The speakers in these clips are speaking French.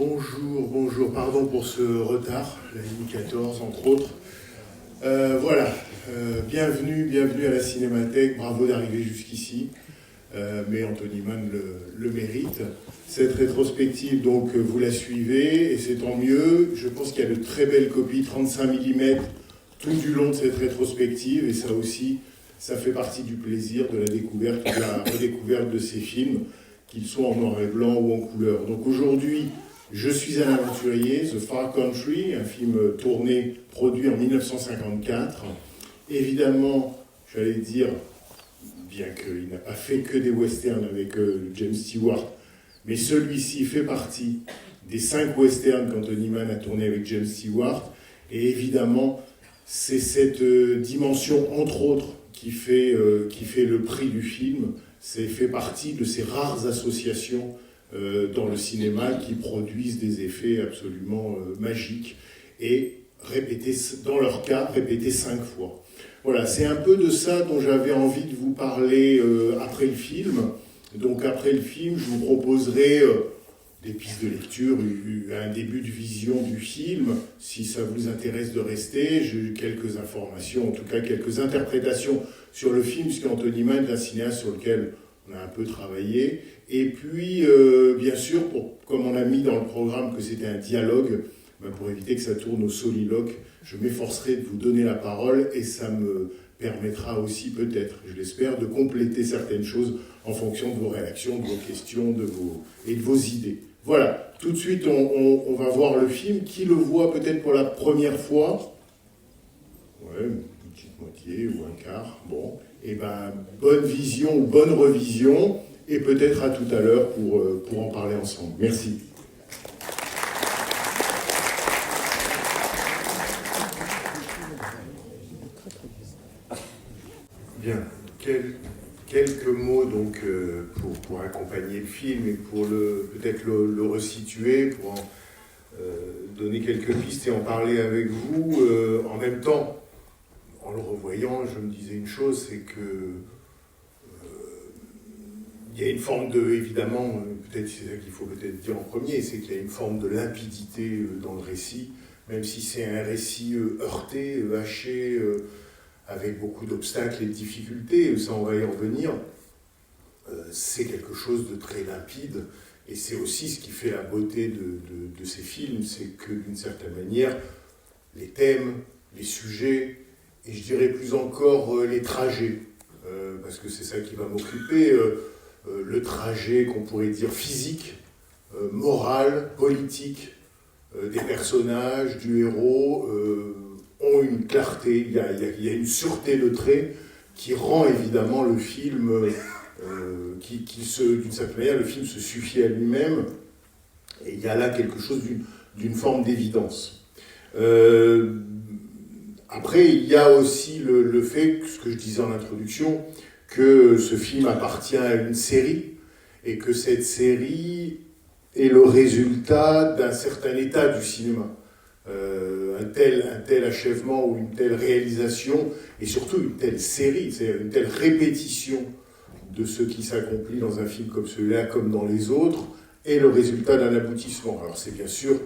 Bonjour, pardon pour ce retard, la ligne 14 entre autres. Voilà, bienvenue à la Cinémathèque, bravo d'arriver jusqu'ici, mais Anthony Mann le mérite. Cette rétrospective, donc, vous la suivez, et c'est tant mieux. Je pense qu'il y a de très belles copies, 35 mm, tout du long de cette rétrospective, et ça aussi, ça fait partie du plaisir de la découverte ou de la redécouverte de ces films, qu'ils soient en noir et blanc ou en couleur. Donc aujourd'hui, je suis un aventurier, The Far Country, un film produit en 1954. Évidemment, j'allais dire, bien qu'il n'a pas fait que des westerns avec James Stewart, mais celui-ci fait partie des 5 westerns qu'Anthony Mann a tourné avec James Stewart. Et évidemment, c'est cette dimension, entre autres, qui fait le prix du film. C'est fait partie de ces rares associations dans le cinéma qui produisent des effets absolument magiques et répétés, dans leur cas, répétés 5 fois. Voilà, c'est un peu de ça dont j'avais envie de vous parler après le film. Donc après le film, je vous proposerai des pistes de lecture, un début de vision du film. Si ça vous intéresse de rester, j'ai eu quelques informations, en tout cas quelques interprétations sur le film, puisqu'Anthony Mann est un cinéaste sur lequel on a un peu travaillé. Et puis, bien sûr, comme on a mis dans le programme que c'était un dialogue, pour éviter que ça tourne au soliloque, je m'efforcerai de vous donner la parole et ça me permettra aussi peut-être, je l'espère, de compléter certaines choses en fonction de vos réactions, de vos questions et de vos idées. Voilà, tout de suite on va voir le film. Qui le voit peut-être pour la première fois? Ouais, une petite moitié ou un quart. Bon, et bonne vision ou bonne revision, et peut-être à tout à l'heure pour en parler ensemble. Merci. Bien, quelques mots donc pour accompagner le film et pour peut-être le resituer, pour donner quelques pistes et en parler avec vous. En même temps, en le revoyant, je me disais une chose, c'est que il y a une forme de, évidemment, peut-être c'est ça qu'il faut peut-être dire en premier, c'est qu'il y a une forme de limpidité dans le récit, même si c'est un récit heurté, haché, avec beaucoup d'obstacles et de difficultés, ça on va y revenir, c'est quelque chose de très limpide, et c'est aussi ce qui fait la beauté de ces films, c'est que d'une certaine manière, les thèmes, les sujets, et je dirais plus encore les trajets, parce que c'est ça qui va m'occuper, le trajet qu'on pourrait dire physique, moral, politique, des personnages, du héros, ont une clarté, il y a une sûreté de trait qui rend évidemment le film, d'une certaine manière, le film se suffit à lui-même, et il y a là quelque chose d'une forme d'évidence. Après, il y a aussi le fait, ce que je disais en introduction, que ce film appartient à une série, et que cette série est le résultat d'un certain état du cinéma. Un tel achèvement ou une telle réalisation, et surtout une telle série, c'est-à-dire une telle répétition de ce qui s'accomplit dans un film comme celui-là, comme dans les autres, est le résultat d'un aboutissement. Alors c'est bien sûr,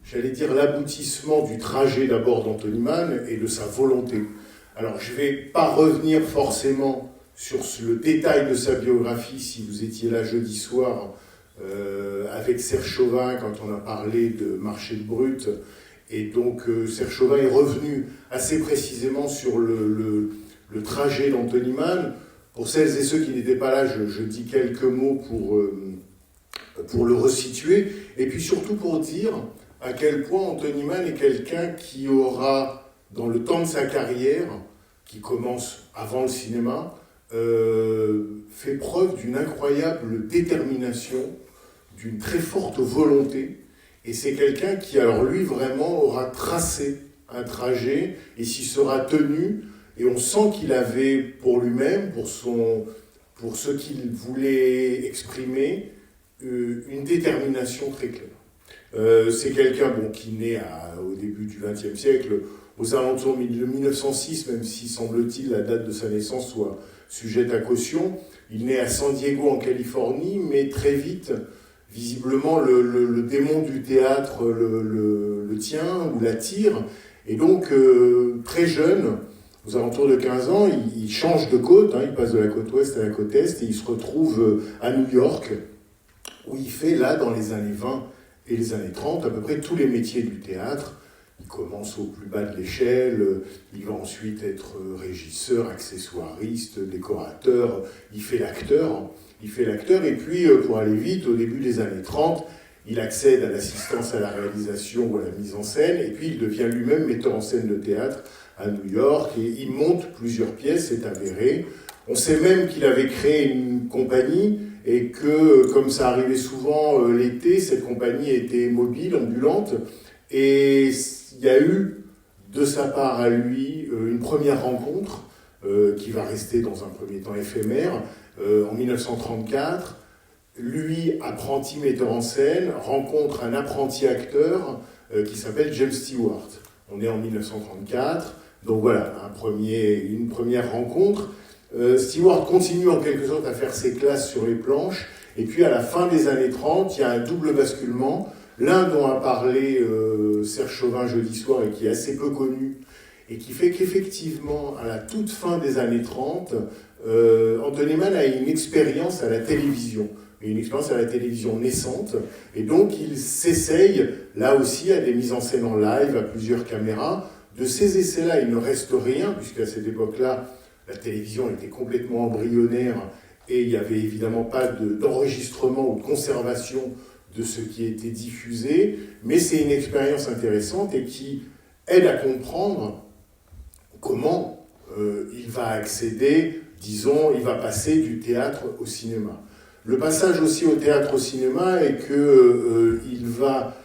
j'allais dire, l'aboutissement du trajet d'abord d'Anthony Mann et de sa volonté. Alors je ne vais pas revenir forcément sur le détail de sa biographie, si vous étiez là jeudi soir avec Serge Chauvin quand on a parlé de Marché de Brut. Et donc Serge Chauvin est revenu assez précisément sur le trajet d'Anthony Mann. Pour celles et ceux qui n'étaient pas là, je dis quelques mots pour le resituer, et puis surtout pour dire à quel point Anthony Mann est quelqu'un qui aura, dans le temps de sa carrière, qui commence avant le cinéma, fait preuve d'une incroyable détermination, d'une très forte volonté. Et c'est quelqu'un qui, alors lui, vraiment aura tracé un trajet et s'y sera tenu. Et on sent qu'il avait pour lui-même, pour ce qu'il voulait exprimer, une détermination très claire. C'est quelqu'un qui naît au début du XXe siècle, aux alentours de 1906, même si, semble-t-il, la date de sa naissance soit sujette à caution. Il naît à San Diego, en Californie, mais très vite, visiblement, le démon du théâtre le tient ou l'attire. Et donc, très jeune, aux alentours de 15 ans, il change de côte, il passe de la côte ouest à la côte est, et il se retrouve à New York, où il fait, là, dans les années 20 et les années 30, à peu près tous les métiers du théâtre. Il commence au plus bas de l'échelle, il va ensuite être régisseur, accessoiriste, décorateur, il fait l'acteur, et puis, pour aller vite, au début des années 30, il accède à l'assistance à la réalisation ou à la mise en scène, et puis il devient lui-même metteur en scène de théâtre à New York, et il monte plusieurs pièces, c'est avéré. On sait même qu'il avait créé une compagnie, et que, comme ça arrivait souvent l'été, cette compagnie était mobile, ambulante, et il y a eu, de sa part à lui, une première rencontre, qui va rester dans un premier temps éphémère, en 1934. Lui, apprenti metteur en scène, rencontre un apprenti acteur qui s'appelle James Stewart. On est en 1934, donc voilà, une première rencontre. Stewart continue en quelque sorte à faire ses classes sur les planches, et puis à la fin des années 30, il y a un double basculement, l'un dont a parlé Serge Chauvin jeudi soir et qui est assez peu connu, et qui fait qu'effectivement, à la toute fin des années 30, Anthony Mann a une expérience à la télévision. Une expérience à la télévision naissante, et donc il s'essaye, là aussi, à des mises en scène en live, à plusieurs caméras. De ces essais-là, il ne reste rien, puisqu'à cette époque-là, la télévision était complètement embryonnaire, et il n'y avait évidemment pas d'enregistrement ou de conservation de ce qui était diffusé, mais c'est une expérience intéressante et qui aide à comprendre comment il va accéder, disons, il va passer du théâtre au cinéma. Le passage aussi au théâtre au cinéma est qu'il va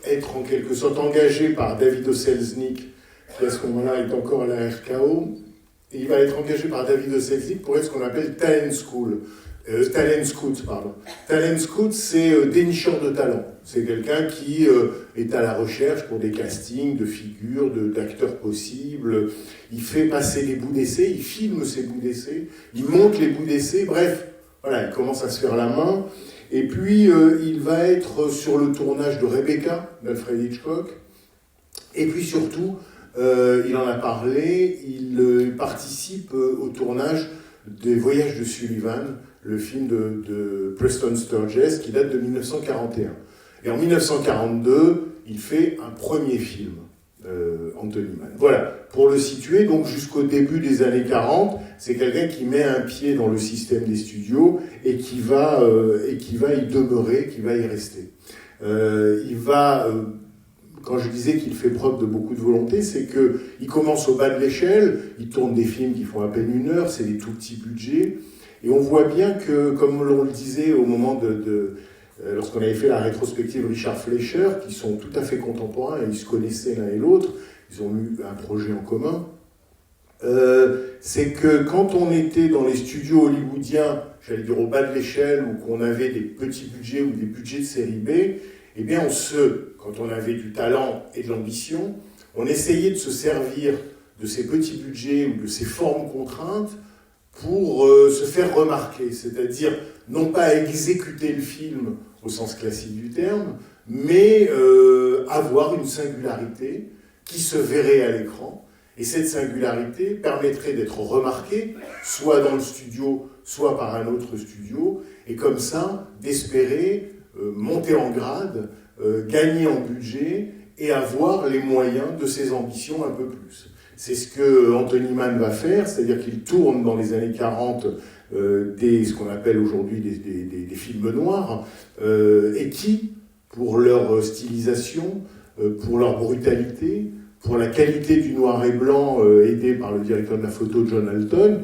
être en quelque sorte engagé par David O. Selznick, qui à ce moment-là est encore à la RKO. Et il va être engagé par David O. Selznick pour être ce qu'on appelle Talent Scout. Talent Scout, c'est dénicheur de talent. C'est quelqu'un qui est à la recherche pour des castings de figures, d'acteurs possibles. Il fait passer les bouts d'essai, il filme ses bouts d'essai, il monte les bouts d'essai, bref. Voilà, il commence à se faire la main. Et puis, il va être sur le tournage de Rebecca, d'Alfred Hitchcock. Et puis surtout, il en a parlé, il participe au tournage des Voyages de Sullivan, le film de Preston Sturges, qui date de 1941. Et en 1942, il fait un premier film, Anthony Mann. Voilà, pour le situer, donc jusqu'au début des années 40, c'est quelqu'un qui met un pied dans le système des studios et qui va y demeurer, qui va y rester. Quand je disais qu'il fait preuve de beaucoup de volonté, c'est qu'il commence au bas de l'échelle, il tourne des films qui font à peine 1 heure, c'est des tout petits budgets, et on voit bien que, comme on le disait au moment lorsqu'on avait fait la rétrospective Richard Fleischer, qui sont tout à fait contemporains, et ils se connaissaient l'un et l'autre, ils ont eu un projet en commun, c'est que quand on était dans les studios hollywoodiens, j'allais dire au bas de l'échelle, ou qu'on avait des petits budgets ou des budgets de série B, eh bien quand on avait du talent et de l'ambition, on essayait de se servir de ces petits budgets ou de ces formes contraintes pour se faire remarquer, c'est-à-dire non pas exécuter le film au sens classique du terme, mais avoir une singularité qui se verrait à l'écran. Et cette singularité permettrait d'être remarquée, soit dans le studio, soit par un autre studio, et comme ça, d'espérer monter en grade, gagner en budget, et avoir les moyens de ses ambitions un peu plus. C'est ce que Anthony Mann va faire, c'est-à-dire qu'il tourne dans les années 40 ce qu'on appelle aujourd'hui des films noirs, et qui, pour leur stylisation, pour leur brutalité, pour la qualité du noir et blanc, aidé par le directeur de la photo John Alton,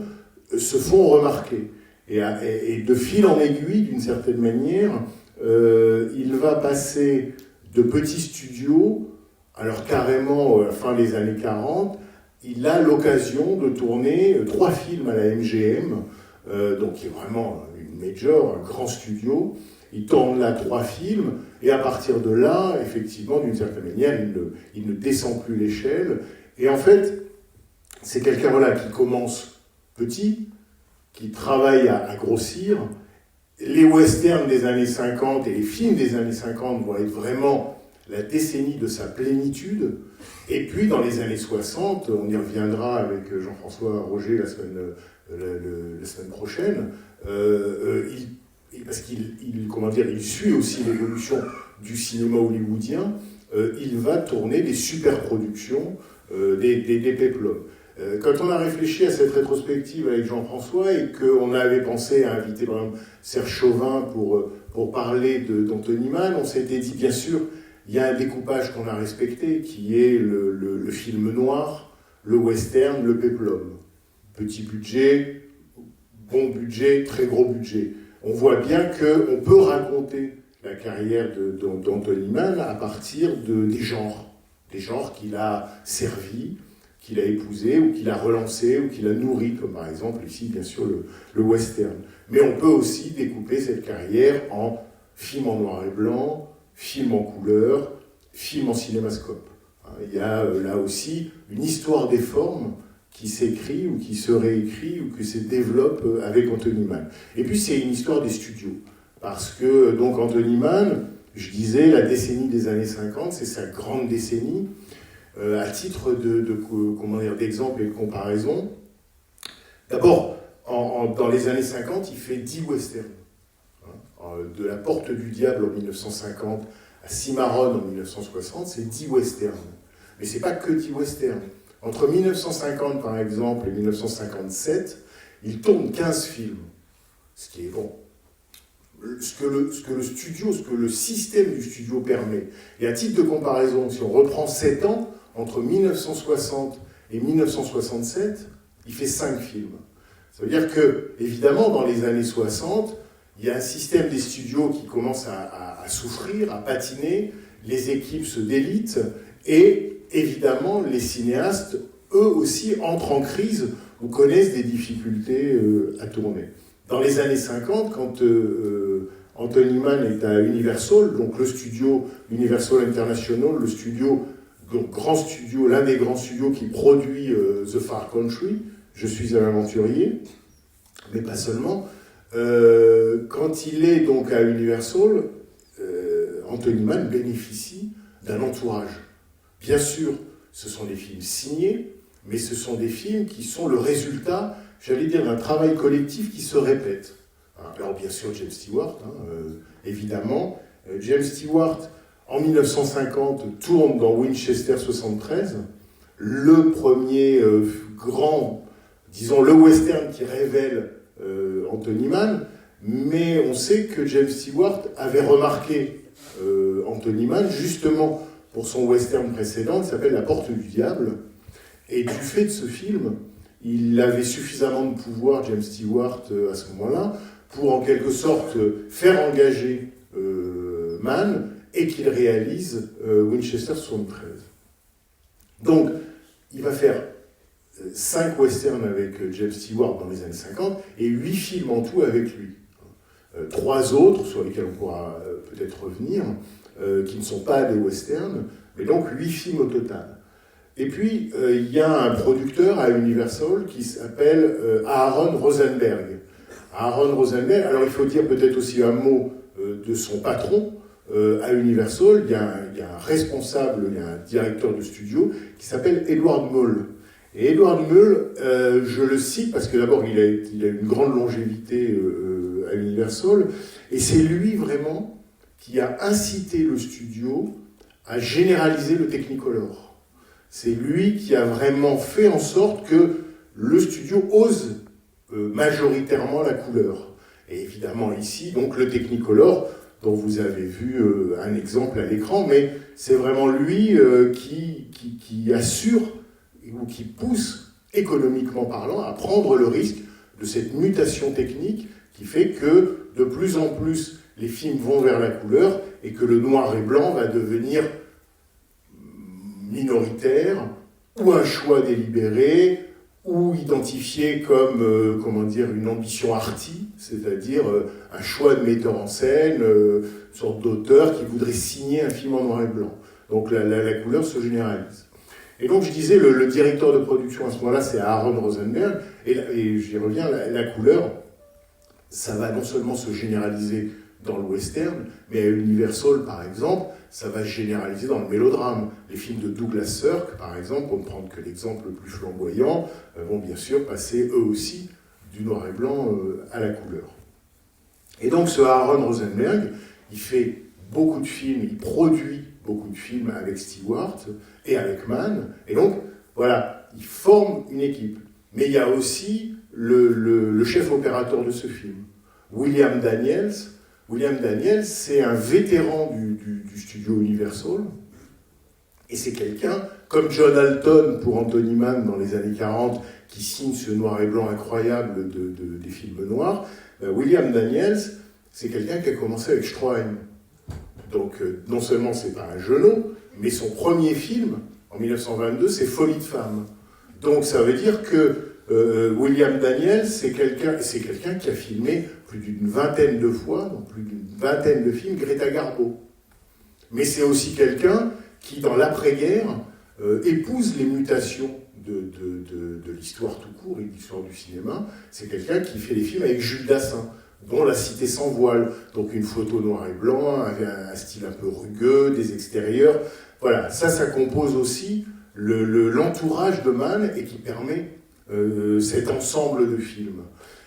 se font remarquer. Et de fil en aiguille, d'une certaine manière, il va passer de petits studios, alors carrément, à la fin des années 40, il a l'occasion de tourner 3 films à la MGM, donc qui est vraiment une major, un grand studio. Il tourne là 3 films, et à partir de là, effectivement, d'une certaine manière, il ne descend plus l'échelle. Et en fait, c'est quelqu'un qui commence petit, qui travaille à grossir, les westerns des années 50 et les films des années 50 vont être vraiment la décennie de sa plénitude. Et puis, dans les années 60, on y reviendra avec Jean-François Roger la semaine prochaine, parce il suit aussi l'évolution du cinéma hollywoodien, il va tourner des super-productions, des péplums. Quand on a réfléchi à cette rétrospective avec Jean-François et qu'on avait pensé à inviter par exemple Serge Chauvin pour parler d'Anthony Mann, on s'était dit, bien sûr, il y a un découpage qu'on a respecté, qui est le film noir, le western, le péplum. Petit budget, bon budget, très gros budget. On voit bien qu'on peut raconter la carrière d'Anthony Mann à partir des genres qu'il a servis, qu'il a épousé, ou qu'il a relancé, ou qu'il a nourri, comme par exemple ici, bien sûr, le western. Mais on peut aussi découper cette carrière en film en noir et blanc, film en couleur, film en cinémascope. Il y a là aussi une histoire des formes qui s'écrit ou qui se réécrit ou qui se développe avec Anthony Mann. Et puis c'est une histoire des studios. Parce que donc Anthony Mann, je disais, la décennie des années 50, c'est sa grande décennie. À titre d'exemple et de comparaison, d'abord, dans les années 50, il fait 10 westerns. De La Porte du Diable en 1950 à Cimarron en 1960, c'est 10 westerns. Mais c'est pas que 10 westerns. Entre 1950, par exemple, et 1957, il tourne 15 films. Ce qui est bon. Ce que le système du studio permet. Et à titre de comparaison, si on reprend 7 ans, entre 1960 et 1967, il fait 5 films. Ça veut dire que, évidemment, dans les années 60, il y a un système des studios qui commence à souffrir, à patiner, les équipes se délitent, et évidemment, les cinéastes, eux aussi, entrent en crise ou connaissent des difficultés à tourner. Dans les années 50, quand Anthony Mann est à Universal, donc le studio Universal International, le studio, donc grand studio, l'un des grands studios qui produit The Far Country, Je suis un aventurier, mais pas seulement. Quand il est donc à Universal, Anthony Mann bénéficie d'un entourage. Bien sûr, ce sont des films signés, mais ce sont des films qui sont le résultat, j'allais dire, d'un travail collectif qui se répète. Alors bien sûr, James Stewart, évidemment. James Stewart, en 1950, tourne dans Winchester 73, le premier grand, disons, le western qui révèle Anthony Mann, mais on sait que James Stewart avait remarqué Anthony Mann justement pour son western précédent qui s'appelle La Porte du Diable, et du fait de ce film, il avait suffisamment de pouvoir, James Stewart, à ce moment-là, pour en quelque sorte faire engager Mann et qu'il réalise Winchester 73. Donc, il va faire 5 westerns avec James Stewart dans les années 50 et 8 films en tout avec lui. 3 autres, sur lesquels on pourra peut-être revenir, qui ne sont pas des westerns, mais donc 8 films au total. Et puis, il y a un producteur à Universal qui s'appelle Aaron Rosenberg. Aaron Rosenberg, alors il faut dire peut-être aussi un mot de son patron à Universal. Il y a un responsable, il y a un directeur de studio qui s'appelle Edward Mull. Et Edward Mull, je le cite parce que d'abord il a une grande longévité à Universal, et c'est lui vraiment qui a incité le studio à généraliser le Technicolor. C'est lui qui a vraiment fait en sorte que le studio ose majoritairement la couleur. Et évidemment ici, donc le Technicolor, dont vous avez vu un exemple à l'écran, mais c'est vraiment lui qui assure ou qui pousse, économiquement parlant, à prendre le risque de cette mutation technique qui fait que de plus en plus les films vont vers la couleur et que le noir et blanc va devenir minoritaire, ou un choix délibéré, ou identifié comme une ambition arty, c'est-à-dire un choix de metteur en scène, une sorte d'auteur qui voudrait signer un film en noir et blanc. Donc la couleur se généralise. Et donc je disais, le directeur de production à ce moment-là, c'est Aaron Rosenberg, et j'y reviens, la couleur, ça va non seulement se généraliser dans le western, mais à Universal, par exemple, ça va se généraliser dans le mélodrame. Les films de Douglas Sirk, par exemple, pour ne prendre que l'exemple le plus flamboyant, vont bien sûr passer eux aussi du noir et blanc à la couleur. Et donc ce Aaron Rosenberg, il fait beaucoup de films, il produit beaucoup de films avec Stewart et avec Mann, et donc voilà, il forme une équipe. Mais il y a aussi le chef opérateur de ce film, William Daniels. William Daniels, c'est un vétéran du studio Universal, et c'est quelqu'un, comme John Alton pour Anthony Mann dans les années 40, qui signe ce noir et blanc incroyable des films noirs. William Daniels, c'est quelqu'un qui a commencé avec Stroheim. Donc non seulement c'est pas un genou, mais son premier film, en 1922, c'est Folie de femme. Donc ça veut dire que William Daniels, c'est quelqu'un qui a filmé plus d'une vingtaine de fois, dans plus d'une vingtaine de films, Greta Garbo. Mais c'est aussi quelqu'un qui, dans l'après-guerre, épouse les mutations de l'histoire tout court et de l'histoire du cinéma. C'est quelqu'un qui fait des films avec Jules Dassin, dont La Cité sans voile, donc une photo noir et blanc, un style un peu rugueux, des extérieurs. Voilà, ça compose aussi l'entourage de Mann et qui permet cet ensemble de films.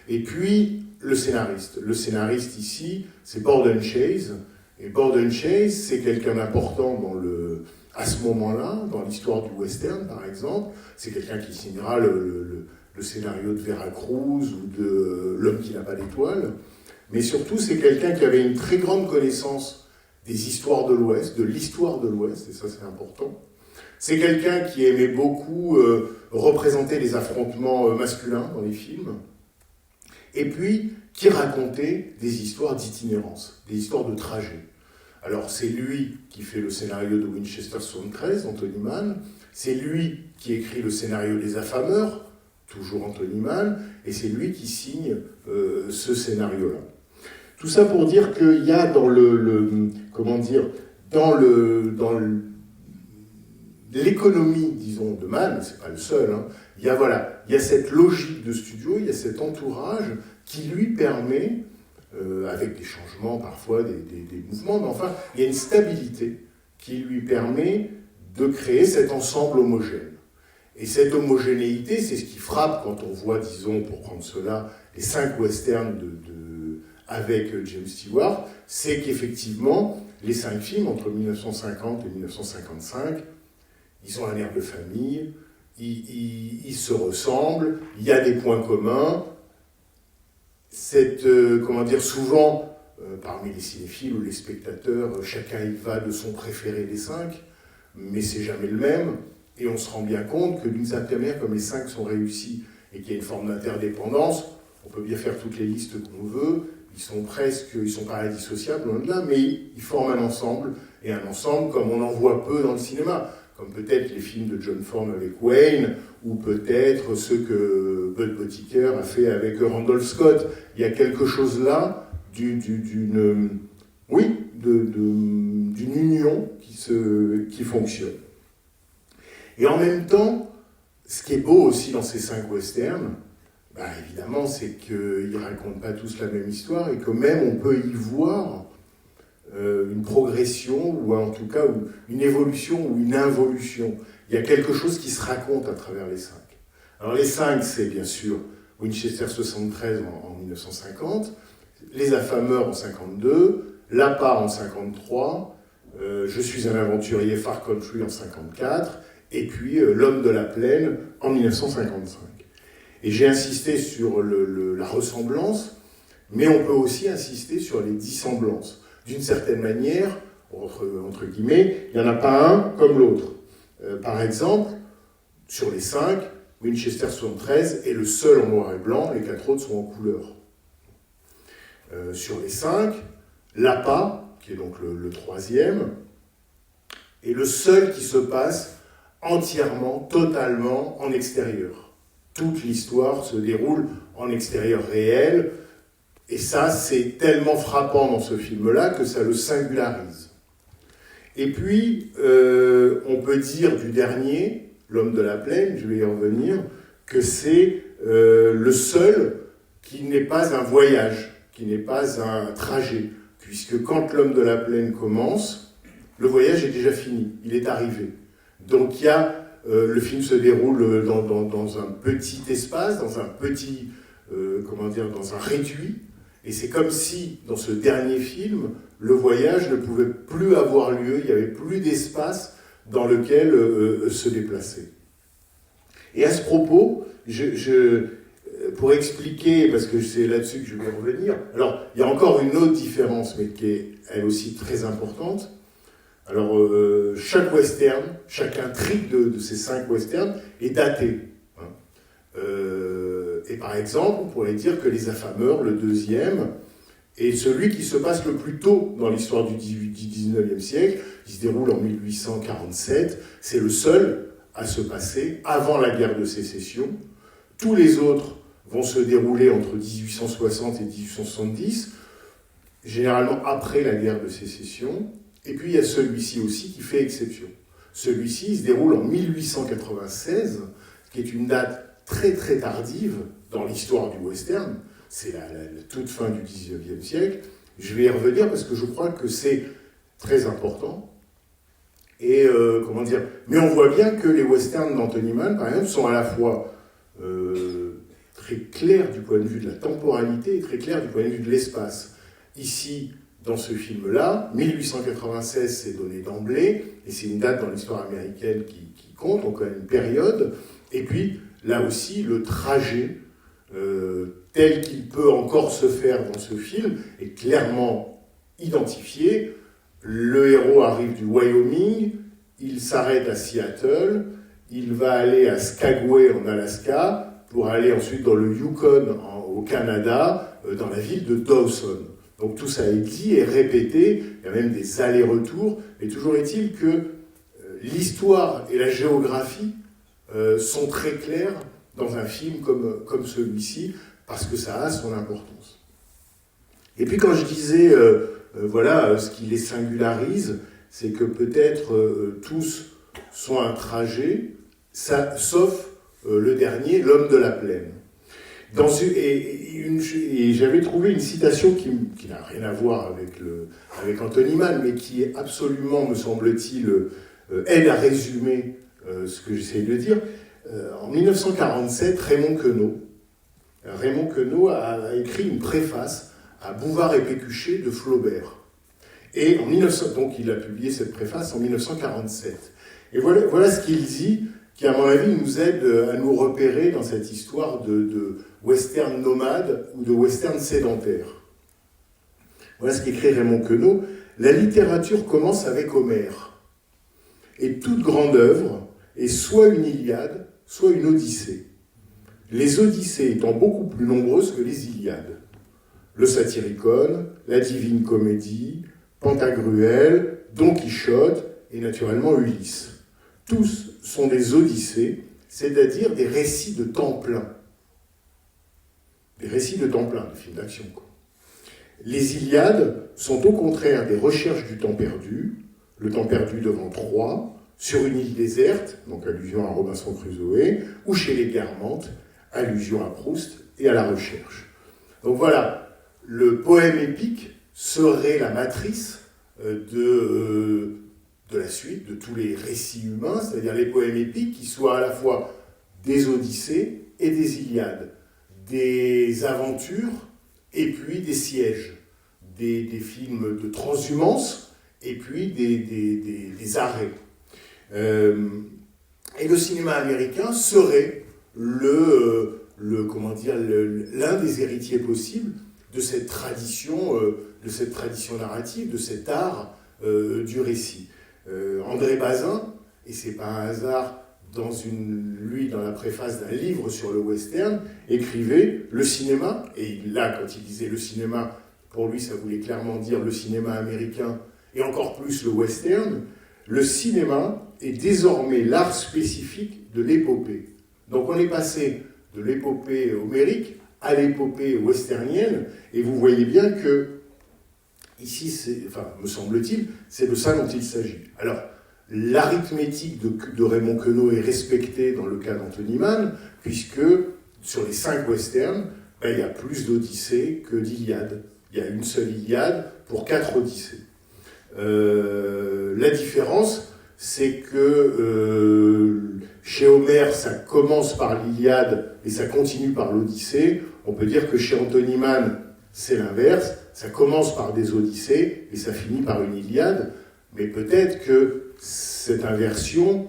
Et puis, le scénariste. Le scénariste ici, c'est Borden Chase. Et Borden Chase, c'est quelqu'un d'important à ce moment-là, dans l'histoire du western, par exemple. C'est quelqu'un qui signera le scénario de Veracruz ou de L'homme qui n'a pas d'étoile. Mais surtout, c'est quelqu'un qui avait une très grande connaissance des histoires de l'Ouest, de l'histoire de l'Ouest, et ça c'est important. C'est quelqu'un qui aimait beaucoup représenter les affrontements masculins dans les films, et puis qui racontait des histoires d'itinérance, des histoires de trajet. Alors c'est lui qui fait le scénario de Winchester 73, Anthony Mann, c'est lui qui écrit le scénario des Affameurs, toujours Anthony Mann, et c'est lui qui signe ce scénario-là. Tout ça pour dire qu'il y a dans l'économie, disons, de Mann, c'est pas le seul, hein, il y a cette logique de studio, il y a cet entourage qui lui permet, avec des changements parfois, des mouvements, mais enfin, il y a une stabilité qui lui permet de créer cet ensemble homogène. Et cette homogénéité, c'est ce qui frappe quand on voit, disons, pour prendre cela, les 5 westerns avec James Stewart, c'est qu'effectivement, les 5 films, entre 1950 et 1955, ils ont un air de famille, ils se ressemblent, il y a des points communs. Souvent, parmi les cinéphiles ou les spectateurs, chacun y va de son préféré des 5, mais c'est jamais le même. Et on se rend bien compte que d'une certaine manière, comme les 5 sont réussis et qu'il y a une forme d'interdépendance, on peut bien faire toutes les listes qu'on veut, ils sont pas indissociables, loin de là, mais ils forment un ensemble, et un ensemble comme on en voit peu dans le cinéma, comme peut-être les films de John Ford avec Wayne, ou peut-être ceux que Bud Pottinger a fait avec Randolph Scott. Il y a quelque chose là d'une union qui fonctionne. Et en même temps, ce qui est beau aussi dans ces 5 westerns, évidemment, c'est qu'ils ne racontent pas tous la même histoire et que même on peut y voir une progression ou en tout cas une évolution ou une involution. Il y a quelque chose qui se raconte à travers les 5. Alors les 5, c'est bien sûr Winchester 73 en 1950, Les Affameurs en 52, L'Appât en 53, Je suis un aventurier Far Country en 54, et puis L'Homme de la Plaine en 1955. Et j'ai insisté sur la ressemblance, mais on peut aussi insister sur les dissemblances. D'une certaine manière, entre guillemets, il n'y en a pas un comme l'autre. Par exemple, sur les 5, Winchester 73 est le seul en noir et blanc, les 4 autres sont en couleur. Sur les 5, L'Appât, qui est donc le 3e, est le seul qui se passe entièrement, totalement en extérieur. Toute l'histoire se déroule en extérieur réel, et ça, c'est tellement frappant dans ce film-là que ça le singularise. Et puis, on peut dire du dernier, L'Homme de la Plaine, je vais y revenir, que c'est le seul qui n'est pas un voyage, qui n'est pas un trajet, puisque quand l'homme de la plaine commence, le voyage est déjà fini, il est arrivé. Donc le film se déroule dans un petit espace, dans un petit, dans un réduit, et c'est comme si, dans ce dernier film, le voyage ne pouvait plus avoir lieu, il n'y avait plus d'espace dans lequel se déplacer. Et à ce propos, pour expliquer, parce que c'est là-dessus que je vais revenir, alors il y a encore une autre différence, mais qui est elle aussi très importante. Alors chaque western, chaque intrigue de ces 5 westerns est daté. Et par exemple, on pourrait dire que Les Affameurs, le deuxième, est celui qui se passe le plus tôt dans l'histoire du 19e siècle, qui se déroule en 1847. C'est le seul à se passer avant la guerre de sécession. Tous les autres vont se dérouler entre 1860 et 1870, généralement après la guerre de sécession. Et puis il y a celui-ci aussi qui fait exception. Celui-ci il se déroule en 1896, qui est une date très très tardive dans l'histoire du western. C'est la toute fin du 19e siècle. Je vais y revenir parce que je crois que c'est très important. Et mais on voit bien que les westerns d'Anthony Mann, par exemple, sont à la fois très clairs du point de vue de la temporalité et très clairs du point de vue de l'espace. Ici, dans ce film-là, 1896, c'est donné d'emblée, et c'est une date dans l'histoire américaine qui compte, donc une période. Et puis, là aussi, le trajet tel qu'il peut encore se faire dans ce film est clairement identifié. Le héros arrive du Wyoming, il s'arrête à Seattle, il va aller à Skagway en Alaska, pour aller ensuite dans le Yukon au Canada, dans la ville de Dawson. Donc tout ça est dit et répété, il y a même des allers-retours, et toujours est-il que l'histoire et la géographie sont très claires dans un film comme celui-ci, parce que ça a son importance. Et puis quand je disais, ce qui les singularise, c'est que peut-être tous sont un trajet, sauf le dernier, l'homme de la plaine. Et j'avais trouvé une citation qui n'a rien à voir avec Anthony Mann, mais qui est absolument, me semble-t-il, aide à résumer ce que j'essaie de dire. En 1947, Raymond Queneau a écrit une préface à Bouvard et Pécuchet de Flaubert. Et donc il a publié cette préface en 1947. Et voilà ce qu'il dit, qui à mon avis nous aide à nous repérer dans cette histoire de western nomade ou de western sédentaire. Voilà ce qu'écrit Raymond Queneau. La littérature commence avec Homère. Et toute grande œuvre est soit une Iliade, soit une Odyssée. Les Odyssées étant beaucoup plus nombreuses que les Iliades. Le Satyricon, la Divine Comédie, Pantagruel, Don Quichotte et naturellement Ulysse. Tous sont des Odyssées, c'est-à-dire des récits de temps plein. Des récits de temps plein, des films d'action, quoi. Les Iliades sont au contraire des recherches du temps perdu, le temps perdu devant Troie, sur une île déserte, donc allusion à Robinson Crusoe, ou chez les Guermantes, allusion à Proust et à la recherche. Donc voilà, le poème épique serait la matrice de la suite, de tous les récits humains, c'est-à-dire les poèmes épiques qui soient à la fois des Odyssées et des Iliades, des aventures et puis des sièges, des films de transhumance et puis des arrêts. Et le cinéma américain serait l'un des héritiers possibles de cette tradition narrative, de cet art du récit. André Bazin, et c'est pas un hasard, dans la préface d'un livre sur le western, écrivait le cinéma, et là, quand il disait le cinéma, pour lui, ça voulait clairement dire le cinéma américain, et encore plus le western. Le cinéma est désormais l'art spécifique de l'épopée. Donc on est passé de l'épopée homérique à l'épopée westernienne, et vous voyez bien que, ici, me semble-t-il, c'est de ça dont il s'agit. Alors, l'arithmétique de Raymond Queneau est respectée dans le cas d'Anthony Mann, puisque sur les 5 westerns, ben, il y a plus d'Odyssée que d'Iliade. Il y a une seule Iliade pour 4 Odyssées. La différence, c'est que chez Homère, ça commence par l'Iliade et ça continue par l'Odyssée. On peut dire que chez Anthony Mann, c'est l'inverse. Ça commence par des Odyssées et ça finit par une Iliade. Mais peut-être que cette inversion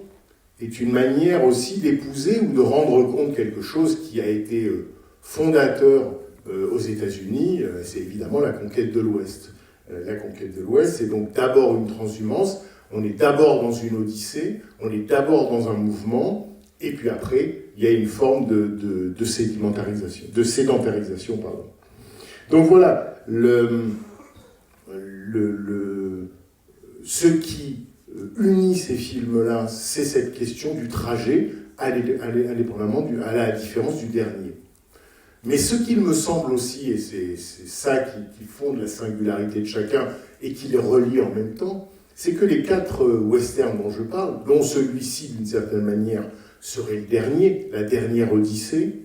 est une manière aussi d'épouser ou de rendre compte quelque chose qui a été fondateur aux États-Unis, c'est évidemment la conquête de l'Ouest. La conquête de l'Ouest, c'est donc d'abord une transhumance, on est d'abord dans une odyssée, on est d'abord dans un mouvement, et puis après, il y a une forme de sédentarisation. Pardon. Donc voilà, ce qui unit ces films-là, c'est cette question du trajet, indépendamment à la différence du dernier. Mais ce qu'il me semble aussi, et c'est ça qui fonde la singularité de chacun et qui les relie en même temps, c'est que les 4 westerns dont je parle, dont celui-ci d'une certaine manière serait le dernier, la dernière Odyssée,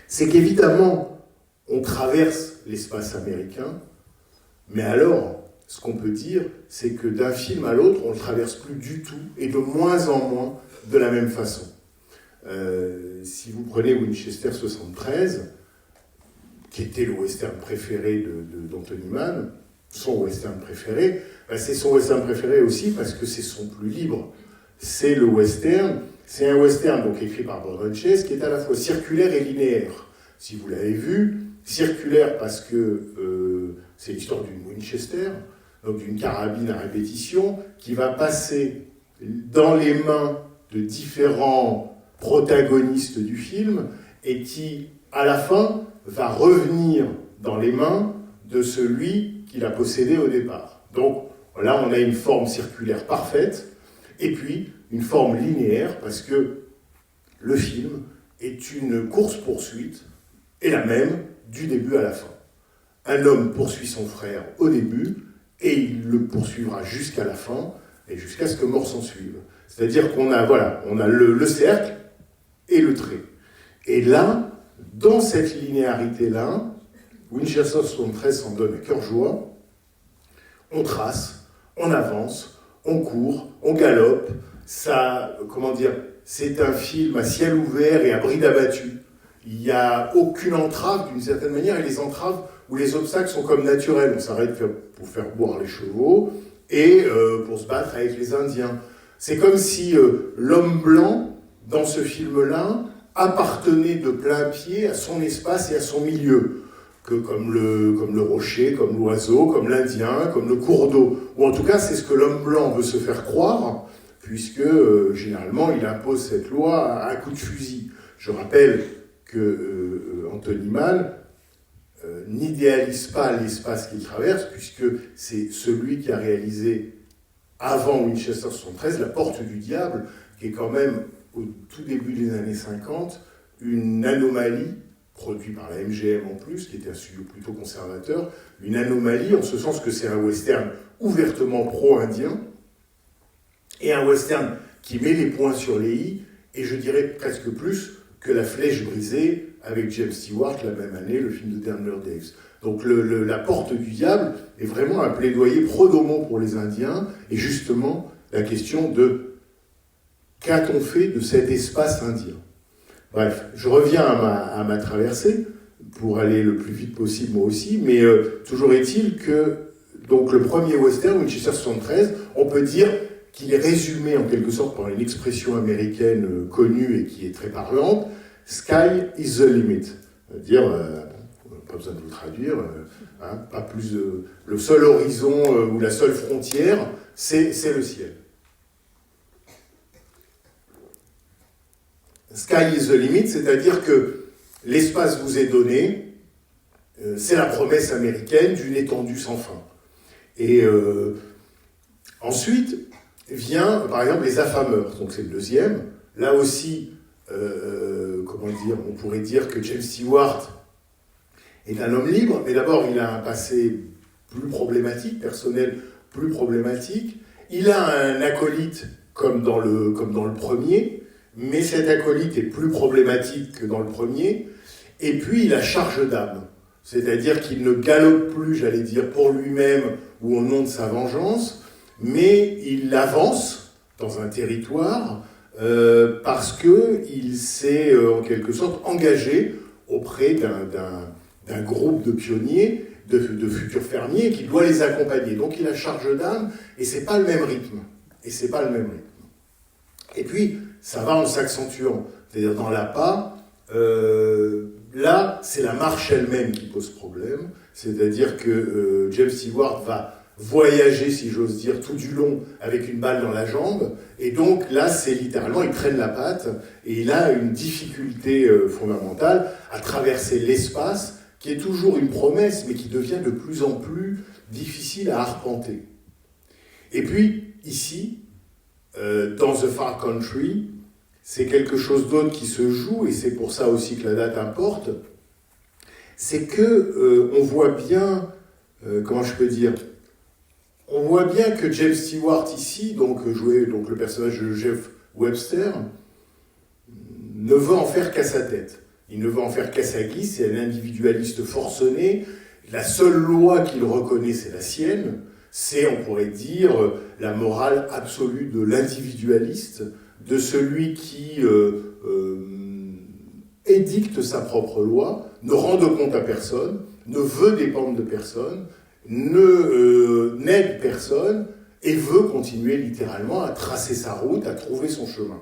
c'est qu'évidemment on traverse l'espace américain, mais alors ce qu'on peut dire, c'est que d'un film à l'autre, on ne le traverse plus du tout et de moins en moins de la même façon. Si vous prenez Winchester 73, qui était le western préféré d'Anthony Mann, son western préféré, ben c'est son western préféré aussi parce que c'est son plus libre. C'est le western, c'est un western donc écrit par Bordon Chase qui est à la fois circulaire et linéaire. Si vous l'avez vu, circulaire parce que c'est l'histoire d'une Winchester, donc d'une carabine à répétition, qui va passer dans les mains de différents protagoniste du film et qui, à la fin, va revenir dans les mains de celui qui l'a possédé au départ. Donc là, on a une forme circulaire parfaite et puis une forme linéaire parce que le film est une course-poursuite et la même du début à la fin. Un homme poursuit son frère au début et il le poursuivra jusqu'à la fin et jusqu'à ce que mort s'en suive. C'est-à-dire qu'on a, on a le cercle et le trait. Et là, dans cette linéarité-là, Winchester 73 s'en donne à cœur joie, on trace, on avance, on court, on galope, ça, c'est un film à ciel ouvert et à bride abattue. Il n'y a aucune entrave d'une certaine manière, et les entraves ou les obstacles sont comme naturels. On s'arrête pour faire boire les chevaux et pour se battre avec les Indiens. C'est comme si l'homme blanc, dans ce film-là, appartenait de plein pied à son espace et à son milieu, que comme le rocher, comme l'oiseau, comme l'Indien, comme le cours d'eau. Ou en tout cas, c'est ce que l'homme blanc veut se faire croire, puisque généralement, il impose cette loi à un coup de fusil. Je rappelle que Anthony Mann n'idéalise pas l'espace qu'il traverse, puisque c'est celui qui a réalisé, avant Winchester 73, La Porte du Diable, qui est quand même, au tout début des années 50, une anomalie, produite par la MGM en plus, qui était un studio plutôt conservateur, une anomalie en ce sens que c'est un western ouvertement pro-indien, et un western qui met les points sur les i, et je dirais presque plus que La Flèche brisée, avec James Stewart, la même année, le film de Daniel Daves. Donc La Porte du Diable est vraiment un plaidoyer pro-domo pour les Indiens, et justement la question de qu'a-t-on fait de cet espace indien ? Bref, je reviens à ma traversée, pour aller le plus vite possible moi aussi, mais toujours est-il que donc, le premier western, Winchester 73, on peut dire qu'il est résumé en quelque sorte par une expression américaine connue et qui est très parlante, « Sky is the limit ». C'est-à-dire, pas besoin de vous traduire, pas plus le seul horizon ou la seule frontière, c'est le ciel. Sky is the limit, c'est-à-dire que l'espace vous est donné, c'est la promesse américaine d'une étendue sans fin. Et ensuite vient, par exemple, Les Affameurs, donc c'est le deuxième. Là aussi, on pourrait dire que James Stewart est un homme libre, mais d'abord il a un passé plus problématique, personnel plus problématique. Il a un acolyte comme dans le premier, mais cet acolyte est plus problématique que dans le premier. Et puis, il a charge d'âme. C'est-à-dire qu'il ne galope plus, j'allais dire, pour lui-même ou au nom de sa vengeance, mais il avance dans un territoire parce qu'il s'est, en quelque sorte, engagé auprès d'un groupe de pionniers, de futurs fermiers, qui doit les accompagner. Donc il a charge d'âme, et c'est pas le même rythme. Et puis, ça va en s'accentuant. C'est-à-dire, dans l'appât, là, c'est la marche elle-même qui pose problème. C'est-à-dire que James Stewart va voyager, si j'ose dire, tout du long avec une balle dans la jambe. Et donc, là, c'est littéralement, il traîne la patte, et il a une difficulté fondamentale à traverser l'espace, qui est toujours une promesse, mais qui devient de plus en plus difficile à arpenter. Et puis, ici, dans The Far Country, c'est quelque chose d'autre qui se joue, et c'est pour ça aussi que la date importe, c'est que on voit bien, comment je peux dire, on voit bien que James Stewart ici, donc joué donc le personnage de Jeff Webster, ne veut en faire qu'à sa tête. Il ne veut en faire qu'à sa guise, c'est un individualiste forcené. La seule loi qu'il reconnaît, c'est la sienne. C'est, on pourrait dire, la morale absolue de l'individualiste, de celui qui édicte sa propre loi, ne rend de compte à personne, ne veut dépendre de personne, n'aide personne, et veut continuer littéralement à tracer sa route, à trouver son chemin.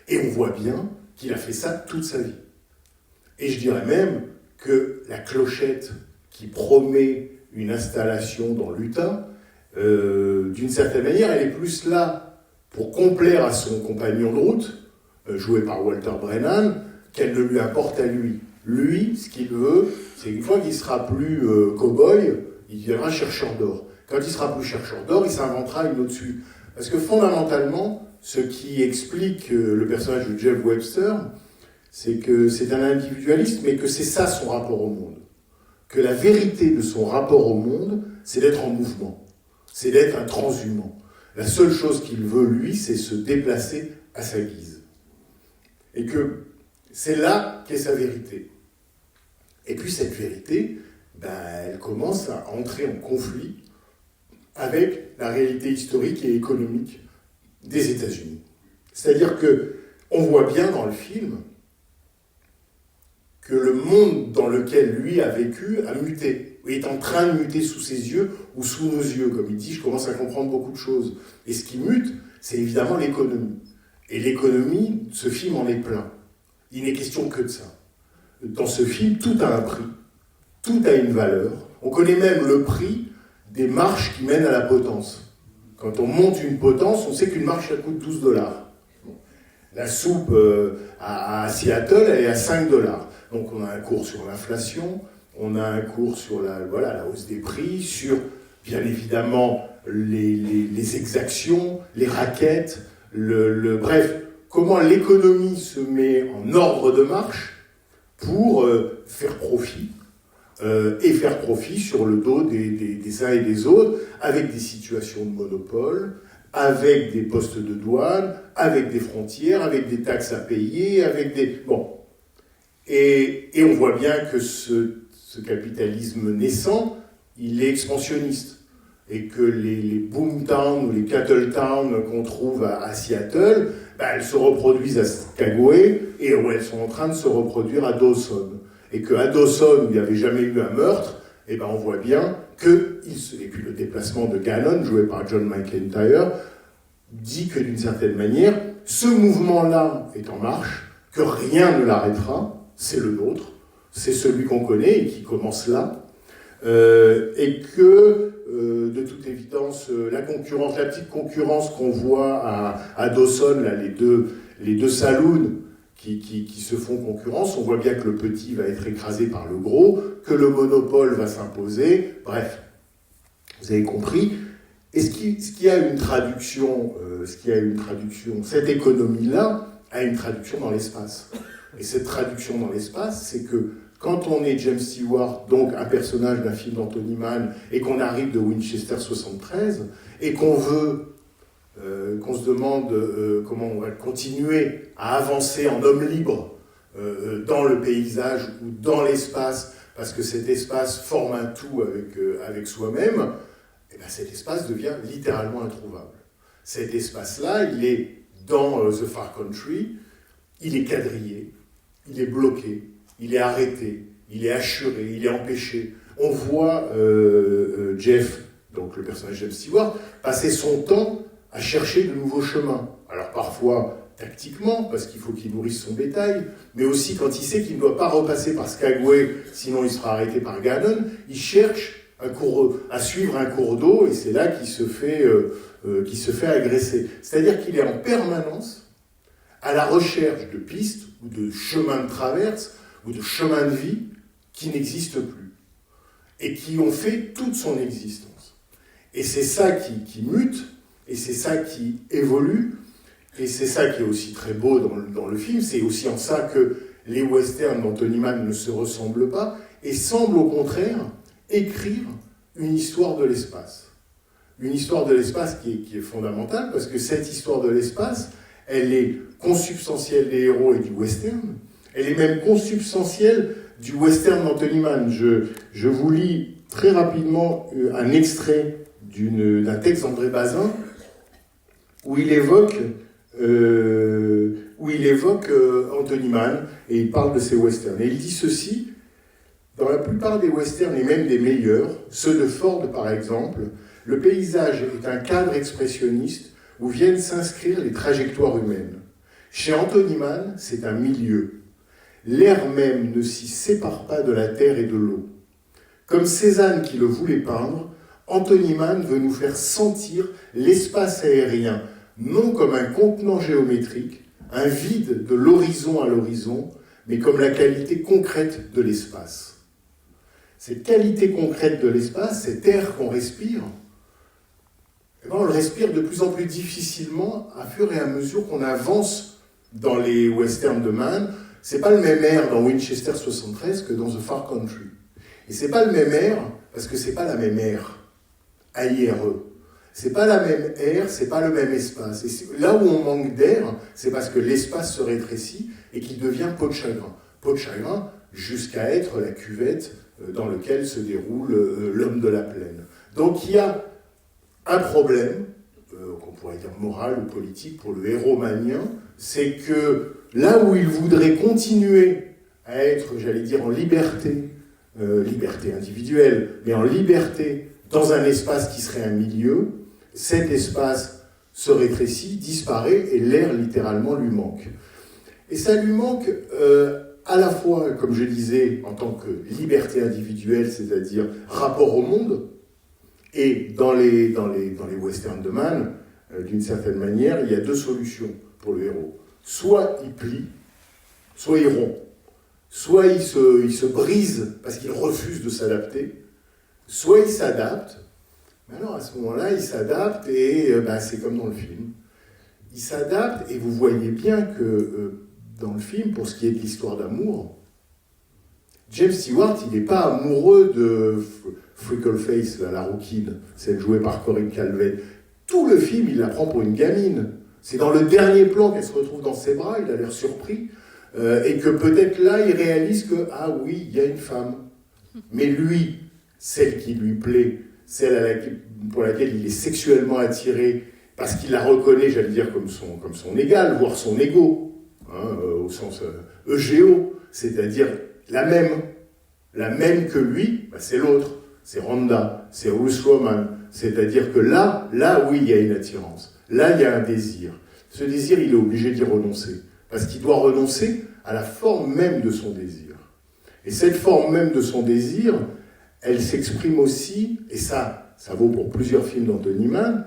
Et on voit bien qu'il a fait ça toute sa vie. Et je dirais même que la clochette qui promet une installation dans l'Utah, d'une certaine manière, elle est plus là pour complaire à son compagnon de route, joué par Walter Brennan, qu'elle ne lui apporte à lui. Lui, ce qu'il veut, c'est qu'une fois qu'il sera plus cow-boy, il deviendra chercheur d'or. Quand il sera plus chercheur d'or, il s'inventera une autre suite. Parce que fondamentalement, ce qui explique le personnage de Jeff Webster, c'est que c'est un individualiste, mais que c'est ça son rapport au monde. Que la vérité de son rapport au monde, c'est d'être en mouvement. C'est d'être un transhumant. La seule chose qu'il veut, lui, c'est se déplacer à sa guise. Et que c'est là qu'est sa vérité. Et puis cette vérité, elle commence à entrer en conflit avec la réalité historique et économique des États-Unis. C'est-à-dire qu'on voit bien dans le film que le monde dans lequel lui a vécu a muté, est en train de muter sous ses yeux ou sous nos yeux. Comme il dit, je commence à comprendre beaucoup de choses. Et ce qui mute, c'est évidemment l'économie. Et l'économie, ce film en est plein. Il n'est question que de ça. Dans ce film, tout a un prix, tout a une valeur. On connaît même le prix des marches qui mènent à la potence. Quand on monte une potence, on sait qu'une marche, elle coûte $12. La soupe à Seattle, elle est à $5. Donc on a un cours sur l'inflation, on a un cours sur la hausse des prix, sur, bien évidemment, les exactions, les raquettes, bref, comment l'économie se met en ordre de marche pour faire profit, et faire profit sur le dos des uns et des autres, avec des situations de monopole, avec des postes de douane, avec des frontières, avec des taxes à payer, avec des... Bon. Et on voit bien que ce capitalisme naissant, il est expansionniste. Et que les boomtowns ou les cattle towns qu'on trouve à Seattle, elles se reproduisent à Skagway, et elles sont en train de se reproduire à Dawson. Et qu'à Dawson, où il n'y avait jamais eu un meurtre, on voit bien que... Et puis le déplacement de Gannon, joué par John McEntire, dit que d'une certaine manière, ce mouvement-là est en marche, que rien ne l'arrêtera, c'est le nôtre, c'est celui qu'on connaît et qui commence là, et que, de toute évidence, la petite concurrence qu'on voit à Dawson, là, les deux saloons qui se font concurrence, on voit bien que le petit va être écrasé par le gros, que le monopole va s'imposer, bref, vous avez compris. Et ce qui a une traduction, cette économie-là a une traduction dans l'espace. Et cette traduction dans l'espace, c'est que quand on est James Stewart, donc un personnage d'un film d'Anthony Mann, et qu'on arrive de Winchester 73, et qu'on se demande comment on va continuer à avancer en homme libre dans le paysage ou dans l'espace, parce que cet espace forme un tout avec soi-même, et bien cet espace devient littéralement introuvable. Cet espace-là, il est dans The Far Country, il est quadrillé, il est bloqué, il est arrêté, il est assuré, il est empêché. On voit Jeff, donc le personnage de James Stewart, passer son temps à chercher de nouveaux chemins. Alors parfois tactiquement, parce qu'il faut qu'il nourrisse son bétail, mais aussi quand il sait qu'il ne doit pas repasser par Skagway, sinon il sera arrêté par Gannon, il cherche à suivre un cours d'eau, et c'est là qu'il se fait agresser. C'est-à-dire qu'il est en permanence à la recherche de pistes, ou de chemins de traverse, ou de chemins de vie qui n'existent plus, et qui ont fait toute son existence. Et c'est ça qui mute, et c'est ça qui évolue, et c'est ça qui est aussi très beau dans le film, c'est aussi en ça que les westerns d'Anthony Mann ne se ressemblent pas, et semblent au contraire écrire une histoire de l'espace. Une histoire de l'espace qui est fondamentale, parce que cette histoire de l'espace, elle est consubstantielle des héros et du western, elle est même consubstantielle du western d'Anthony Mann. Je vous lis très rapidement un extrait d'un texte d'André Bazin, où il évoque Anthony Mann, et il parle de ses westerns. Et il dit ceci: dans la plupart des westerns, et même des meilleurs, ceux de Ford par exemple, le paysage est un cadre expressionniste où viennent s'inscrire les trajectoires humaines. Chez Anthony Mann, c'est un milieu. L'air même ne s'y sépare pas de la terre et de l'eau. Comme Cézanne qui le voulait peindre, Anthony Mann veut nous faire sentir l'espace aérien, non comme un contenant géométrique, un vide de l'horizon à l'horizon, mais comme la qualité concrète de l'espace. Cette qualité concrète de l'espace, cet air qu'on respire, eh ben on le respire de plus en plus difficilement à fur et à mesure qu'on avance dans les westerns de Mann. C'est pas le même air dans Winchester 73 que dans The Far Country. Et c'est pas le même air parce que c'est pas la même air, AIRE. C'est pas la même air, c'est pas le même espace. Et là où on manque d'air, c'est parce que l'espace se rétrécit et qu'il devient peau de chagrin. Peau de chagrin jusqu'à être la cuvette dans laquelle se déroule l'homme de la plaine. Donc il y a un problème, qu'on pourrait dire moral ou politique pour le héros mannien, c'est que là où il voudrait continuer à être, j'allais dire, en liberté, liberté individuelle, mais en liberté dans un espace qui serait un milieu, cet espace se rétrécit, disparaît, et l'air littéralement lui manque. Et ça lui manque à la fois, comme je disais, en tant que liberté individuelle, c'est-à-dire rapport au monde, et dans les westerns de Mann, d'une certaine manière, il y a deux solutions pour le héros. Soit il plie, soit il rompt. Soit il se brise parce qu'il refuse de s'adapter, soit il s'adapte. Mais alors à ce moment-là, il s'adapte et c'est comme dans le film. Il s'adapte et vous voyez bien que dans le film, pour ce qui est de l'histoire d'amour, James Stewart, il n'est pas amoureux de Freckleface, la rouquine, celle jouée par Corinne Calvet. Tout le film, il la prend pour une gamine. C'est dans le dernier plan qu'elle se retrouve dans ses bras, il a l'air surpris, et que peut-être là, il réalise que, ah oui, il y a une femme. Mais lui, celle qui lui plaît, celle pour laquelle il est sexuellement attiré, parce qu'il la reconnaît, j'allais dire, comme son égal, voire son égo, au sens EGO, c'est-à-dire la même que lui, c'est l'autre, c'est Rhonda, c'est Ruth Roman, c'est-à-dire que là, oui, il y a une attirance, là, il y a un désir. Ce désir, il est obligé d'y renoncer, parce qu'il doit renoncer à la forme même de son désir. Et cette forme même de son désir, elle s'exprime aussi, et ça vaut pour plusieurs films d'Anthony Mann,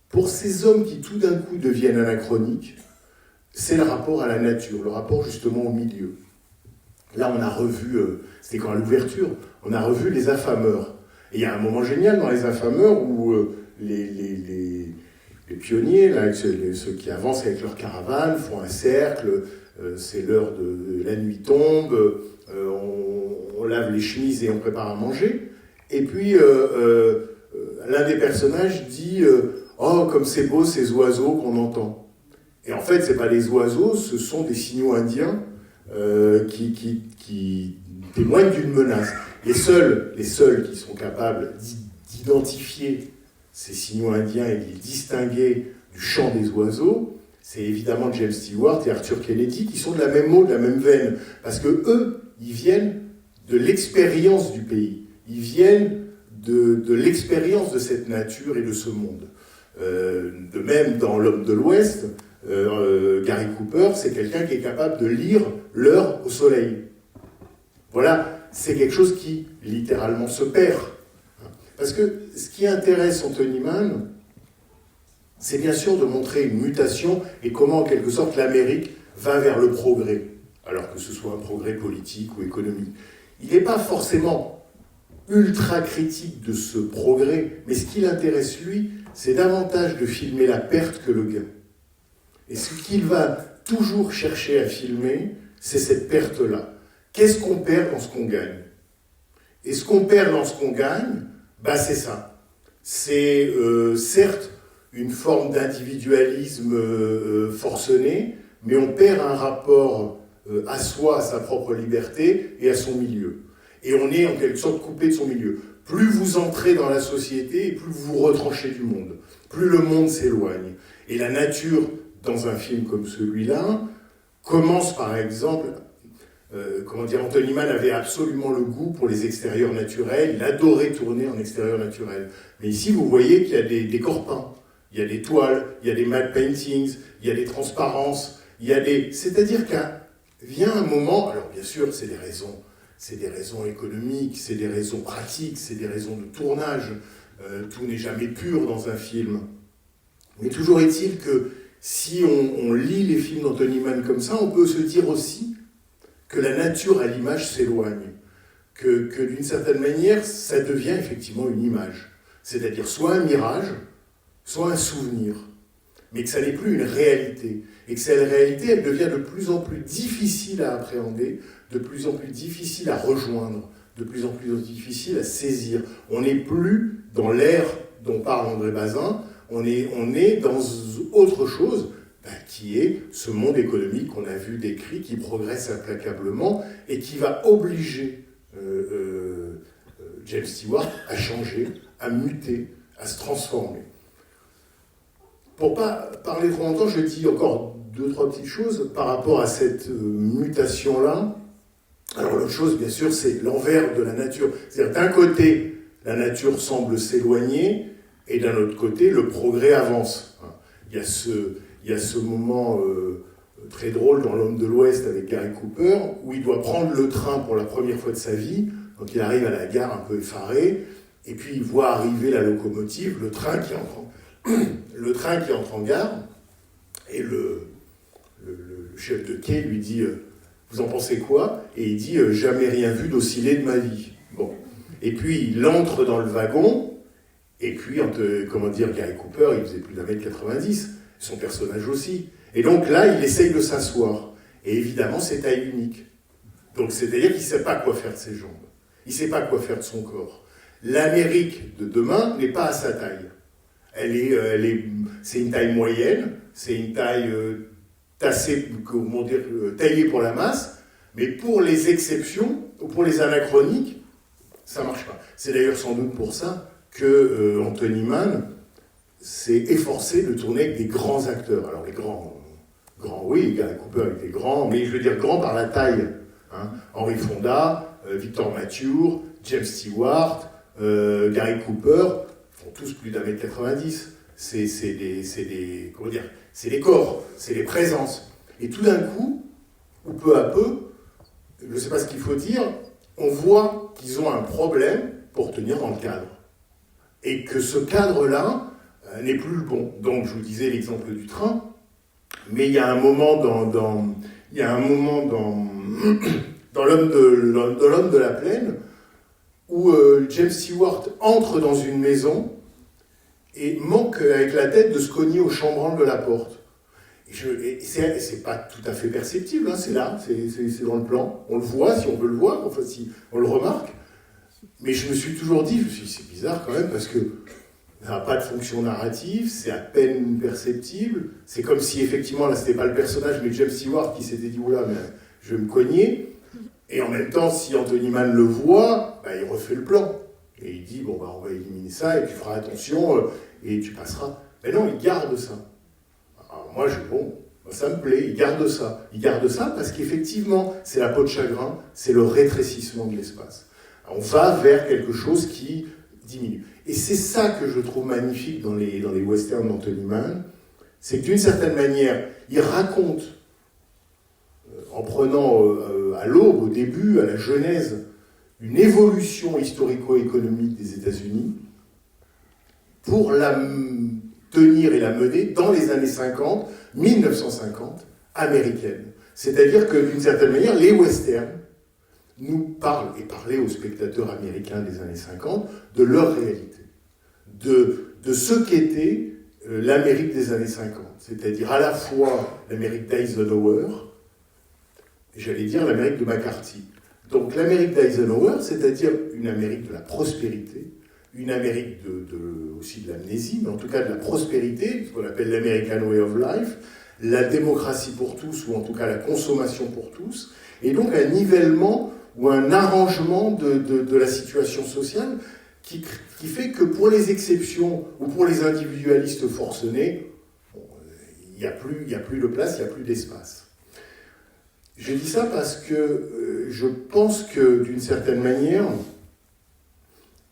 pour ces hommes qui tout d'un coup deviennent anachroniques, c'est le rapport à la nature, le rapport justement au milieu. Là, on a revu, c'était quand à l'ouverture, on a revu Les Affameurs. Et il y a un moment génial dans Les Affameurs où les pionniers, là, ceux qui avancent avec leur caravane, font un cercle, c'est l'heure de la nuit tombe, on lave les chemises et on prépare à manger. Et puis, l'un des personnages dit « Oh, comme c'est beau ces oiseaux qu'on entend ». Et en fait, ce n'est pas des oiseaux, ce sont des signaux indiens qui témoignent d'une menace. Les seuls qui sont capables d'identifier ces signaux indiens et de les distinguer du chant des oiseaux, c'est évidemment James Stewart et Arthur Kennedy, qui sont de la même eau, de la même veine. Parce que eux, ils viennent de l'expérience du pays. Ils viennent de l'expérience de cette nature et de ce monde. De même, dans L'Homme de l'Ouest, Gary Cooper, c'est quelqu'un qui est capable de lire l'heure au soleil. Voilà, c'est quelque chose qui, littéralement, se perd. Parce que ce qui intéresse Anthony Mann, c'est bien sûr de montrer une mutation et comment, en quelque sorte, l'Amérique va vers le progrès, alors que ce soit un progrès politique ou économique. Il n'est pas forcément ultra critique de ce progrès, mais ce qui l'intéresse, lui, c'est davantage de filmer la perte que le gain. Et ce qu'il va toujours chercher à filmer, c'est cette perte-là. Qu'est-ce qu'on perd dans ce qu'on gagne? Et ce qu'on perd dans ce qu'on gagne, c'est ça. C'est certes une forme d'individualisme forcené, mais on perd un rapport à soi, à sa propre liberté et à son milieu. Et on est en quelque sorte coupé de son milieu. Plus vous entrez dans la société, plus vous vous retranchez du monde. Plus le monde s'éloigne. Et la nature, dans un film comme celui-là, commence par exemple... Anthony Mann avait absolument le goût pour les extérieurs naturels, il adorait tourner en extérieur naturel. Mais ici, vous voyez qu'il y a des corps peints, il y a des toiles, il y a des matte paintings, il y a des transparences, c'est-à-dire qu'il vient un moment, alors bien sûr, c'est des raisons économiques, c'est des raisons pratiques, c'est des raisons de tournage, tout n'est jamais pur dans un film. Mais toujours est-il que si on lit les films d'Anthony Mann comme ça, on peut se dire aussi que la nature à l'image s'éloigne, que d'une certaine manière, ça devient effectivement une image. C'est-à-dire soit un mirage, soit un souvenir, mais que ça n'est plus une réalité. Et que cette réalité, elle devient de plus en plus difficile à appréhender, de plus en plus difficile à rejoindre, de plus en plus difficile à saisir. On n'est plus dans l'ère dont parle André Bazin, on est dans autre chose, qui est ce monde économique qu'on a vu décrit, qui progresse implacablement et qui va obliger James Stewart à changer, à muter, à se transformer. Pour ne pas parler trop longtemps, je dis encore 2-3 petites choses par rapport à cette mutation-là. Alors l'autre chose, bien sûr, c'est l'envers de la nature. C'est-à-dire, d'un côté, la nature semble s'éloigner, et d'un autre côté, le progrès avance. Il y a ce moment très drôle dans L'Homme de l'Ouest avec Gary Cooper, où il doit prendre le train pour la première fois de sa vie. Donc il arrive à la gare un peu effaré, et puis il voit arriver la locomotive, le train qui entre en gare, et le chef de quai lui dit « Vous en pensez quoi ?» Et il dit « Jamais rien vu d'aussi laid de ma vie. » Bon. Et puis il entre dans le wagon, et puis, Gary Cooper, il faisait plus d'1m90, son personnage aussi. Et donc là, il essaye de s'asseoir. Et évidemment, c'est taille unique. Donc c'est-à-dire qu'il ne sait pas quoi faire de ses jambes. Il ne sait pas quoi faire de son corps. L'Amérique de demain n'est pas à sa taille. C'est une taille moyenne, c'est une taille taillée pour la masse, mais pour les exceptions, ou pour les anachroniques, ça ne marche pas. C'est d'ailleurs sans doute pour ça que Anthony Mann s'est efforcé de tourner avec des grands acteurs. Alors les grands, oui, Gary Cooper était grand, mais je veux dire grand par la taille. Henry Fonda, Victor Mature, James Stewart, Gary Cooper, font tous plus d'1m90. C'est des corps, c'est des présences. Et tout d'un coup, ou peu à peu, je ne sais pas ce qu'il faut dire, on voit qu'ils ont un problème pour tenir dans le cadre. Et que ce cadre-là n'est plus le bon. Donc, je vous disais l'exemple du train, mais il y a un moment dans L'Homme de la Plaine où James Stewart entre dans une maison et manque avec la tête de se cogner au chambranle de la porte. Et c'est pas tout à fait perceptible, c'est là, c'est dans le plan. On le voit, si on veut le voir, enfin si on le remarque. Mais je me suis toujours dit, c'est bizarre quand même, parce que Ça n'a pas de fonction narrative, c'est à peine perceptible. C'est comme si, effectivement, là, c'était pas le personnage, mais James Stewart qui s'était dit « Oula, mais je vais me cogner ». Et en même temps, si Anthony Mann le voit, il refait le plan. Et il dit « Bon, on va éliminer ça, et tu feras attention, et tu passeras ». Mais non, il garde ça. Alors moi, ça me plaît, il garde ça. Il garde ça parce qu'effectivement, c'est la peau de chagrin, c'est le rétrécissement de l'espace. On va vers quelque chose qui diminue. Et c'est ça que je trouve magnifique dans les westerns d'Anthony Mann, c'est que d'une certaine manière, il raconte, en prenant à l'aube, au début, à la genèse, une évolution historico-économique des États-Unis pour la tenir et la mener dans les années 50, 1950, américaines. C'est-à-dire que d'une certaine manière, les westerns nous parlent, et parlaient aux spectateurs américains des années 50, de leur réalité, de ce qu'était l'Amérique des années 50, c'est-à-dire à la fois l'Amérique d'Eisenhower, et j'allais dire l'Amérique de McCarthy. Donc l'Amérique d'Eisenhower, c'est-à-dire une Amérique de la prospérité, une Amérique aussi de l'amnésie, mais en tout cas de la prospérité, ce qu'on appelle l'American Way of Life, la démocratie pour tous, ou en tout cas la consommation pour tous, et donc un nivellement ou un arrangement de la situation sociale qui fait que pour les exceptions ou pour les individualistes forcenés, il n'y a plus de place, il n'y a plus d'espace. Je dis ça parce que je pense que d'une certaine manière,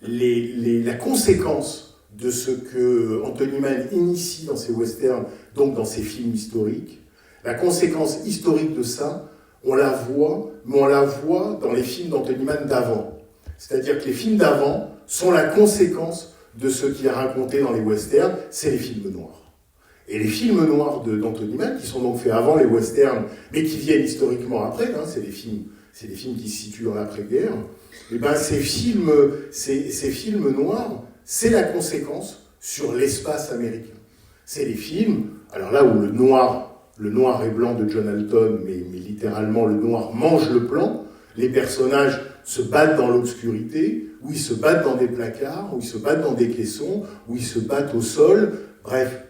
la conséquence de ce que Anthony Mann initie dans ses westerns, donc dans ses films historiques, la conséquence historique de ça, on la voit, mais on la voit dans les films d'Anthony Mann d'avant. C'est-à-dire que les films d'avant sont la conséquence de ce qu'il a raconté dans les westerns, c'est les films noirs. Et les films noirs d'Anthony Mann, qui sont donc faits avant les westerns, mais qui viennent historiquement après, c'est des films qui se situent dans l'après-guerre, et ces films noirs, c'est la conséquence sur l'espace américain. C'est les films, alors là où le noir et blanc de John Alton, mais littéralement le noir mange le plan, les personnages se battent dans l'obscurité, où ils se battent dans des placards, où ils se battent dans des caissons, où ils se battent au sol, bref.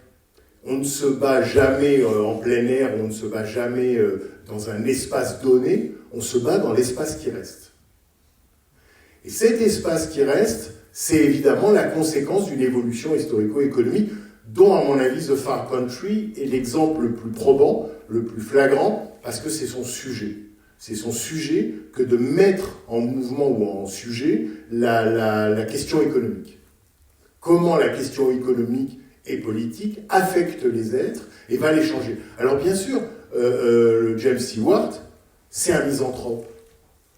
On ne se bat jamais en plein air, on ne se bat jamais dans un espace donné, on se bat dans l'espace qui reste. Et cet espace qui reste, c'est évidemment la conséquence d'une évolution historico-économique dont, à mon avis, The Far Country est l'exemple le plus probant, le plus flagrant, parce que c'est son sujet. C'est son sujet que de mettre en mouvement ou en sujet la question économique. Comment la question économique et politique affecte les êtres et va les changer. Alors bien sûr, James Stewart, c'est un misanthrope,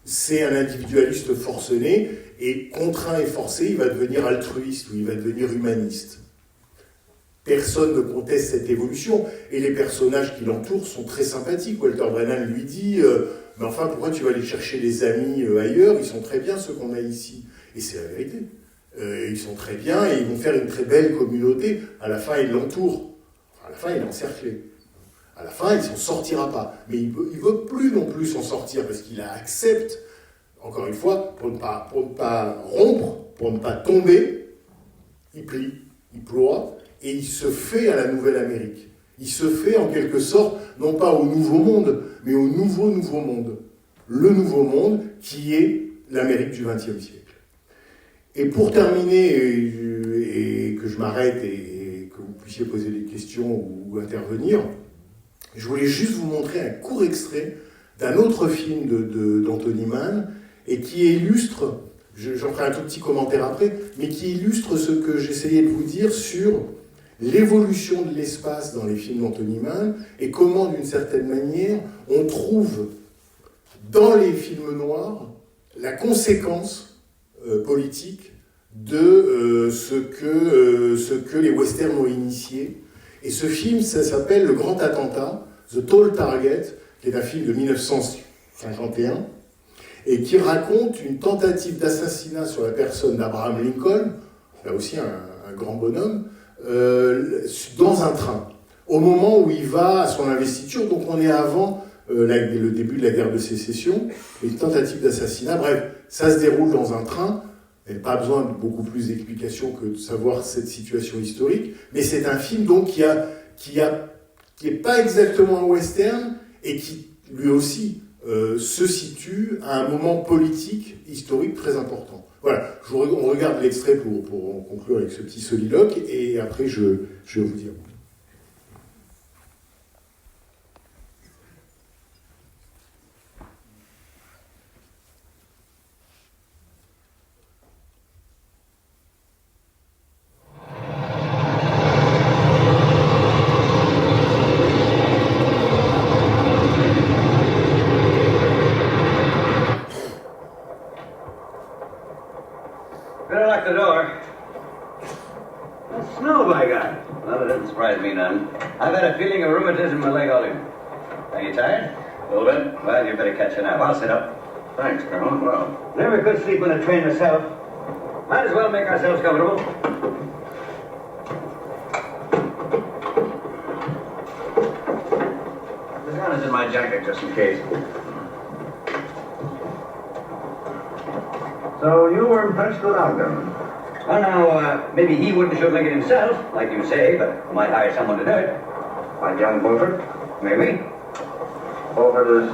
c'est un individualiste forcené, et contraint et forcé, il va devenir altruiste ou il va devenir humaniste. Personne ne conteste cette évolution, et les personnages qui l'entourent sont très sympathiques. Walter Brennan lui dit « Mais enfin, pourquoi tu vas aller chercher les amis ailleurs? Ils sont très bien ceux qu'on a ici. » Et c'est la vérité. Ils sont très bien et ils vont faire une très belle communauté. À la fin, ils l'entourent. À la fin, il est encerclé. À la fin, il ne s'en sortira pas. Mais il ne veut plus non plus s'en sortir parce qu'il accepte, encore une fois, pour ne pas rompre, pour ne pas tomber, il plie, il ploie et il se fait à la Nouvelle Amérique. Il se fait en quelque sorte, non pas au Nouveau Monde, mais au Nouveau Monde. Le Nouveau Monde qui est l'Amérique du XXe siècle. Et pour terminer, et que je m'arrête et que vous puissiez poser des questions ou intervenir, je voulais juste vous montrer un court extrait d'un autre film d'Anthony Mann, et qui illustre, j'en ferai un tout petit commentaire après, mais qui illustre ce que j'essayais de vous dire sur l'évolution de l'espace dans les films d'Anthony Mann, et comment, d'une certaine manière, on trouve dans les films noirs la conséquence politique de ce que les westerns ont initié. Et ce film, ça s'appelle Le Grand Attentat, The Tall Target, qui est un film de 1951, et qui raconte une tentative d'assassinat sur la personne d'Abraham Lincoln, là aussi un grand bonhomme, dans un train, au moment où il va à son investiture. Donc on est avant le début de la guerre de sécession, une tentative d'assassinat, bref, ça se déroule dans un train. Pas besoin de beaucoup plus d'explications que de savoir cette situation historique, mais c'est un film donc qui est pas exactement un western et qui lui aussi se situe à un moment politique, historique très important. Voilà, on regarde l'extrait pour conclure avec ce petit soliloque et après je vais vous dire. Better lock the door. That's snow, by God. Well, it doesn't surprise me none. I've had a feeling of rheumatism in my leg all evening. Are you tired? A little bit. Well, you better catch a nap. I'll sit up. Thanks, Colonel. Well, never could sleep in a train myself. Might as well make ourselves comfortable. The gun is in my jacket, just in case. So you were impressed with Ogden? Well, now, maybe he wouldn't shoot Lincoln himself, like you say, but might hire someone to do it. Like young Beaufort? Maybe. Beaufort is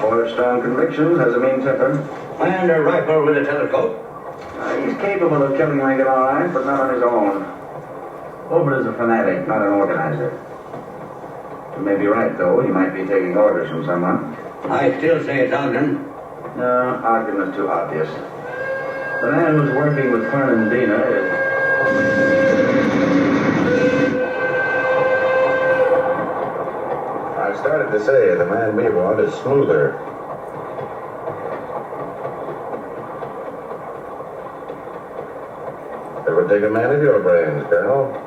full of strong convictions, has a mean temper. And a rifle with a telescope. He's capable of killing Lincoln all right, but not on his own. Beaufort is a fanatic, not an organizer. You may be right, though. He might be taking orders from someone. I still say it's Ogden. No, Ogden is too obvious. The man who's working with Fernandina is... I started to say, the man we want is smoother. It would take a man of your brains, Colonel.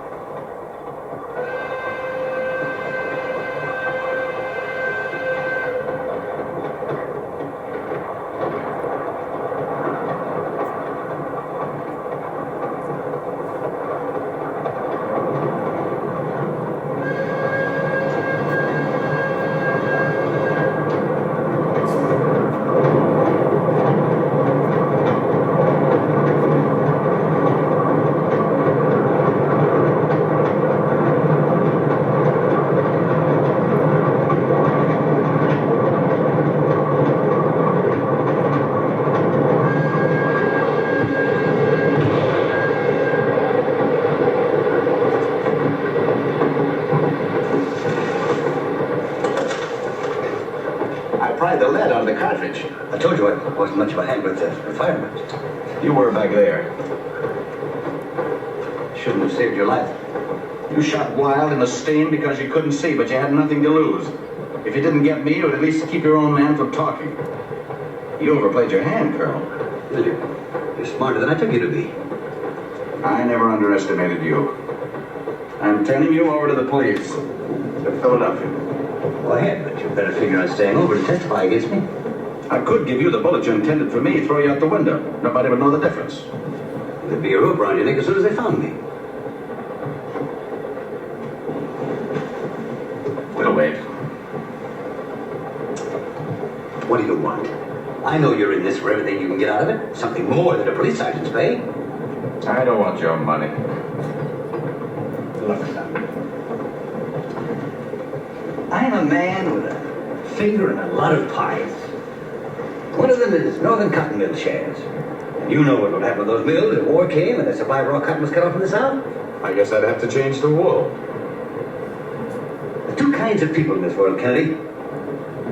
The lead on the cartridge. I told you I wasn't much of a hand with the fireman. You were back there. Shouldn't have saved your life. You shot Wild in the stain because you couldn't see, but you had nothing to lose. If you didn't get me, you would at least keep your own man from talking. You overplayed your hand, Colonel. Well, you're smarter than I took you to be. I never underestimated you. I'm turning you over to the police. To Philadelphia. Go ahead, but you better figure on staying over to testify against me. I could give you the bullet you intended for me, throw you out the window. Nobody would know the difference. There'd be a rope around your neck as soon as they found me. We'll wait. What do you want? I know you're in this for everything you can get out of it. Something more than a police sergeant's pay. I don't want your money. Look, son. I'm a man with a finger in a lot of pies. One of them is Northern Cotton Mill shares. And you know what would happen to those mills if war came and the supply of raw cotton was cut off in the South? I guess I'd have to change the wool. There are two kinds of people in this world, Kennedy.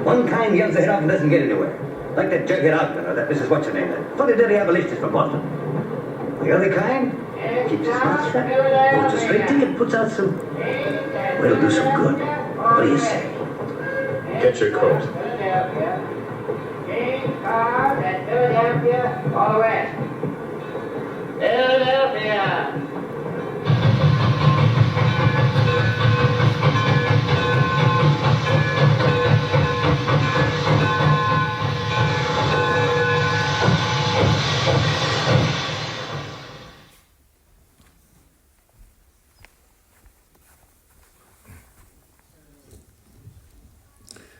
One kind yells their head off and doesn't get anywhere. Like that Jughead Ogden or that Mrs. What's-her-name, that funny-dirty abolitionist from Boston. The other kind keeps his mouth shut, holds a straight tea and puts out some... well, it'll do some good. What do you say? Get your coat. Philadelphia. James Carr at Philadelphia, all the rest. Philadelphia.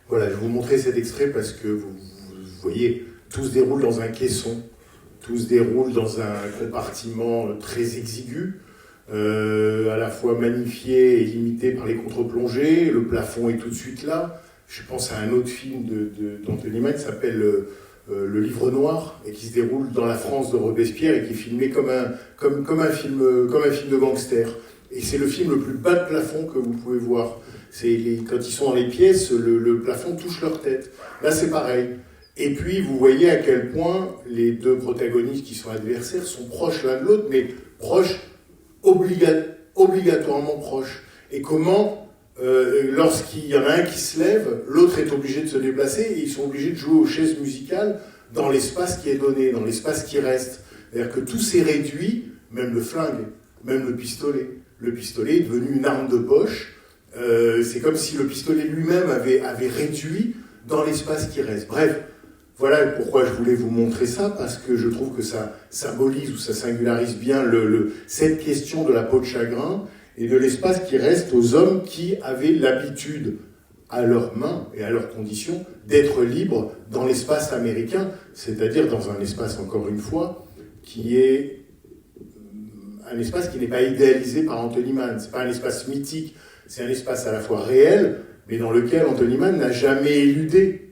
Voilà, je vais vous montrer cet extrait parce que vous voyez, tout se déroule dans un caisson. Tout se déroule dans un compartiment très exigu, à la fois magnifié et limité par les contre-plongées. Le plafond est tout de suite là. Je pense à un autre film d'Anthony Mann qui s'appelle Le Livre Noir et qui se déroule dans la France de Robespierre et qui est filmé comme un film de gangster. Et c'est le film le plus bas de plafond que vous pouvez voir. Quand ils sont dans les pièces, le plafond touche leur tête. Là, c'est pareil. Et puis, vous voyez à quel point les deux protagonistes qui sont adversaires sont proches l'un de l'autre, mais proches, obligatoirement proches. Et comment, lorsqu'il y en a un qui se lève, l'autre est obligé de se déplacer et ils sont obligés de jouer aux chaises musicales dans l'espace qui est donné, dans l'espace qui reste. C'est-à-dire que tout s'est réduit, même le flingue, même le pistolet. Le pistolet est devenu une arme de poche. C'est comme si le pistolet lui-même avait réduit dans l'espace qui reste. Bref, voilà pourquoi je voulais vous montrer ça, parce que je trouve que ça symbolise ou ça singularise bien cette question de la peau de chagrin et de l'espace qui reste aux hommes qui avaient l'habitude, à leurs mains et à leurs conditions, d'être libres dans l'espace américain, c'est-à-dire dans un espace, encore une fois, qui est un espace qui n'est pas idéalisé par Anthony Mann. C'est pas un espace mythique, c'est un espace à la fois réel, mais dans lequel Anthony Mann n'a jamais éludé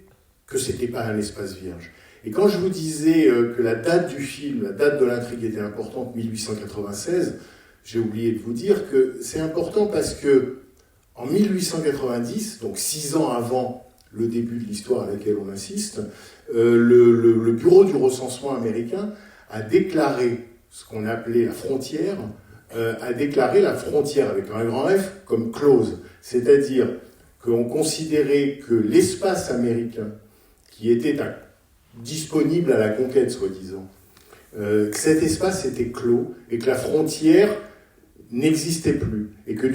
que c'était pas un espace vierge. Et quand je vous disais que la date du film, la date de l'intrigue était importante, 1896, j'ai oublié de vous dire que c'est important parce que en 1890, donc 6 ans avant le début de l'histoire à laquelle on insiste, le bureau du recensement américain a déclaré ce qu'on appelait la frontière, a déclaré la frontière avec un grand F comme close, c'est-à-dire qu'on considérait que l'espace américain qui était disponible à la conquête, soi-disant, que cet espace était clos et que la frontière n'existait plus. Et que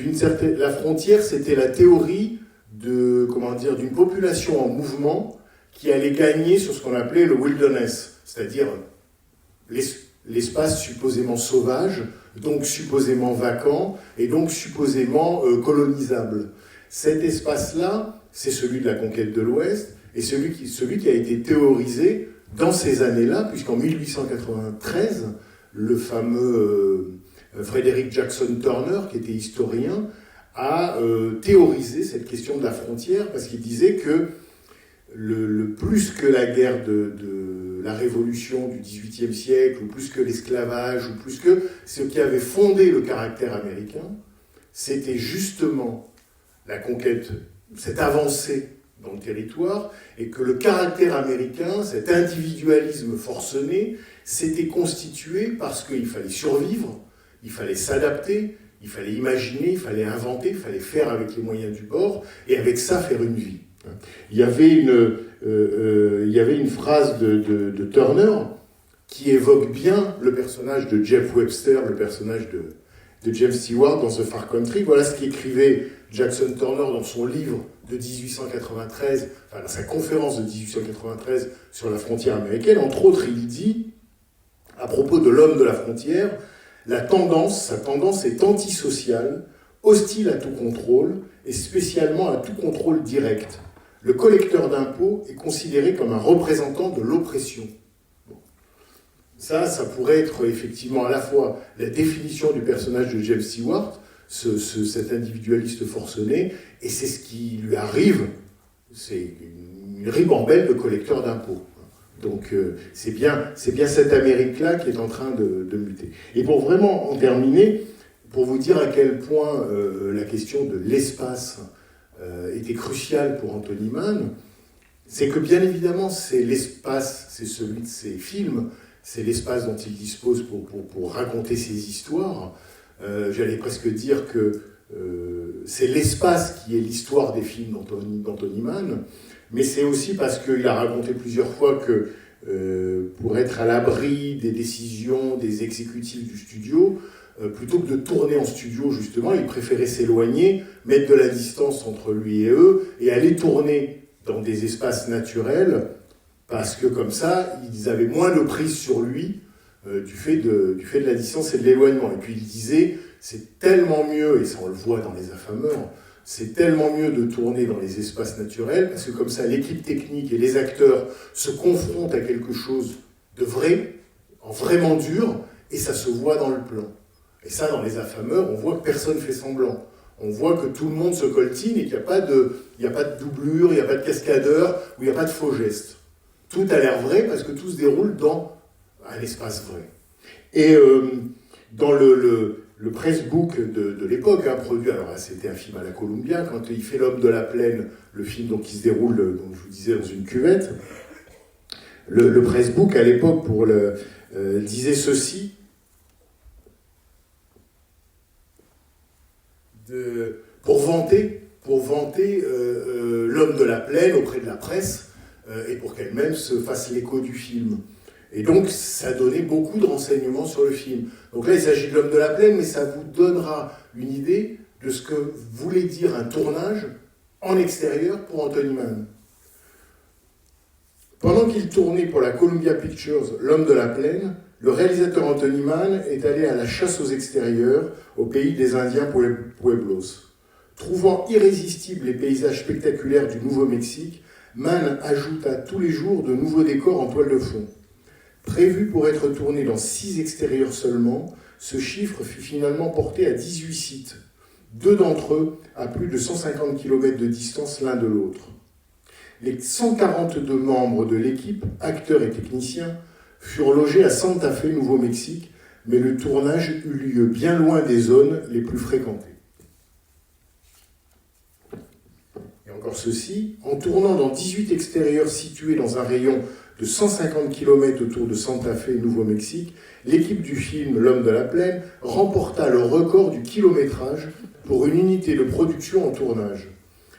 la frontière, c'était la théorie d'une population en mouvement qui allait gagner sur ce qu'on appelait le wilderness, c'est-à-dire l'espace supposément sauvage, donc supposément vacant, et donc supposément colonisable. Cet espace-là, c'est celui de la conquête de l'Ouest, et celui qui a été théorisé dans ces années-là, puisqu'en 1893, le fameux Frederick Jackson Turner, qui était historien, a théorisé cette question de la frontière, parce qu'il disait que plus que la guerre de la révolution du XVIIIe siècle, ou plus que l'esclavage, ou plus que ce qui avait fondé le caractère américain, c'était justement la conquête, cette avancée dans le territoire, et que le caractère américain, cet individualisme forcené, s'était constitué parce qu'il fallait survivre, il fallait s'adapter, il fallait imaginer, il fallait inventer, il fallait faire avec les moyens du bord, et avec ça faire une vie. Il y avait une phrase de Turner qui évoque bien le personnage de Jeff Webster, le personnage de James Stewart dans The Far Country. Voilà ce qu'écrivait Jackson Turner dans son livre de 1893, enfin dans sa conférence de 1893 sur la frontière américaine. Entre autres, il dit, à propos de l'homme de la frontière, sa tendance est antisociale, hostile à tout contrôle, et spécialement à tout contrôle direct. Le collecteur d'impôts est considéré comme un représentant de l'oppression. Bon. Ça pourrait être effectivement à la fois la définition du personnage de James Stewart, cet individualiste forcené, et c'est ce qui lui arrive, c'est une ribambelle de collecteur d'impôts. Donc c'est bien cette Amérique-là qui est en train de muter. Et pour vraiment en terminer, pour vous dire à quel point la question de l'espace était cruciale pour Anthony Mann, c'est que bien évidemment c'est l'espace, c'est celui de ses films, c'est l'espace dont il dispose pour raconter ses histoires. J'allais presque dire que c'est l'espace qui est l'histoire des films d'Anthony Mann, mais c'est aussi parce qu'il a raconté plusieurs fois que pour être à l'abri des décisions des exécutifs du studio, plutôt que de tourner en studio justement, il préférait s'éloigner, mettre de la distance entre lui et eux, et aller tourner dans des espaces naturels, parce que comme ça, ils avaient moins de prise sur lui du fait de la distance et de l'éloignement. Et puis il disait, c'est tellement mieux, et ça on le voit dans Les Affameurs, c'est tellement mieux de tourner dans les espaces naturels, parce que comme ça, l'équipe technique et les acteurs se confrontent à quelque chose de vrai, vraiment dur, et ça se voit dans le plan. Et ça, dans Les Affameurs, on voit que personne ne fait semblant. On voit que tout le monde se coltine et qu'il n'y a pas de doublure, il n'y a pas de cascadeur, ou il n'y a pas de faux gestes. Tout a l'air vrai parce que tout se déroule dans un espace vrai. Et dans le pressbook de l'époque, produit, alors là, c'était un film à la Columbia, quand il fait L'Homme de la Plaine, le film donc, qui se déroule, donc, je vous disais, dans une cuvette, le pressbook à l'époque disait ceci, pour vanter L'Homme de la Plaine auprès de la presse, et pour qu'elle-même se fasse l'écho du film. Et donc, ça donnait beaucoup de renseignements sur le film. Donc là, il s'agit de L'Homme de la Plaine, mais ça vous donnera une idée de ce que voulait dire un tournage en extérieur pour Anthony Mann. Pendant qu'il tournait pour la Columbia Pictures L'Homme de la Plaine, le réalisateur Anthony Mann est allé à la chasse aux extérieurs au pays des Indiens Pueblos. Trouvant irrésistibles les paysages spectaculaires du Nouveau-Mexique, Mann ajouta tous les jours de nouveaux décors en toile de fond. Prévu pour être tourné dans 6 extérieurs seulement, ce chiffre fut finalement porté à 18 sites, 2 d'entre eux à plus de 150 km de distance l'un de l'autre. Les 142 membres de l'équipe, acteurs et techniciens, furent logés à Santa Fe, Nouveau-Mexique, mais le tournage eut lieu bien loin des zones les plus fréquentées. Et encore ceci, en tournant dans 18 extérieurs situés dans un rayon de 150 km autour de Santa Fe, Nouveau-Mexique, l'équipe du film L'Homme de la Plaine remporta le record du kilométrage pour une unité de production en tournage.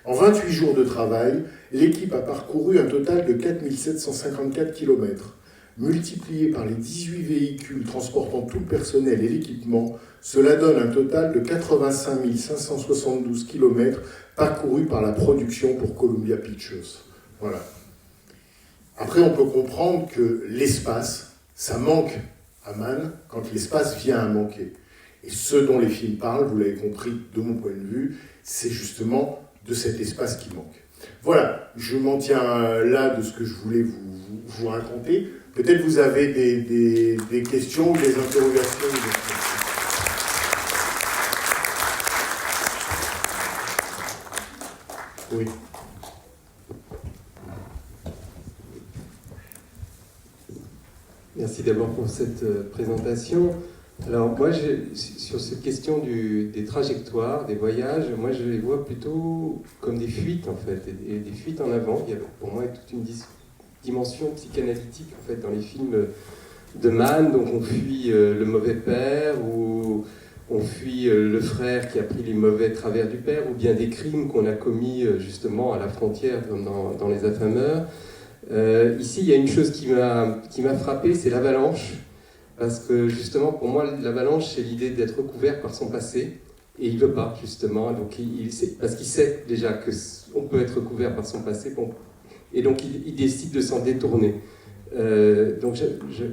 En 28 jours de travail, l'équipe a parcouru un total de 4754 km. Multiplié par les 18 véhicules transportant tout le personnel et l'équipement, cela donne un total de 85 572 km parcourus par la production pour Columbia Pictures. Voilà. Après, on peut comprendre que l'espace, ça manque à Mann quand l'espace vient à manquer. Et ce dont les films parlent, vous l'avez compris de mon point de vue, c'est justement de cet espace qui manque. Voilà, je m'en tiens là de ce que je voulais vous raconter. Peut-être vous avez des questions ou des interrogations. Oui. Merci d'abord pour cette présentation. Alors moi, sur cette question des trajectoires, des voyages, moi je les vois plutôt comme des fuites en fait, et des fuites en avant. Il y a pour moi toute une dimension psychanalytique en fait dans les films de Mann. Donc on fuit le mauvais père, ou on fuit le frère qui a pris les mauvais travers du père, ou bien des crimes qu'on a commis justement à la frontière comme dans Les Affameurs. Ici, il y a une chose qui m'a frappé, c'est l'avalanche. Parce que justement, pour moi, l'avalanche, c'est l'idée d'être recouvert par son passé. Et il ne veut pas, justement. Donc, parce qu'il sait déjà qu'on peut être recouvert par son passé. Et donc, il décide de s'en détourner. Donc,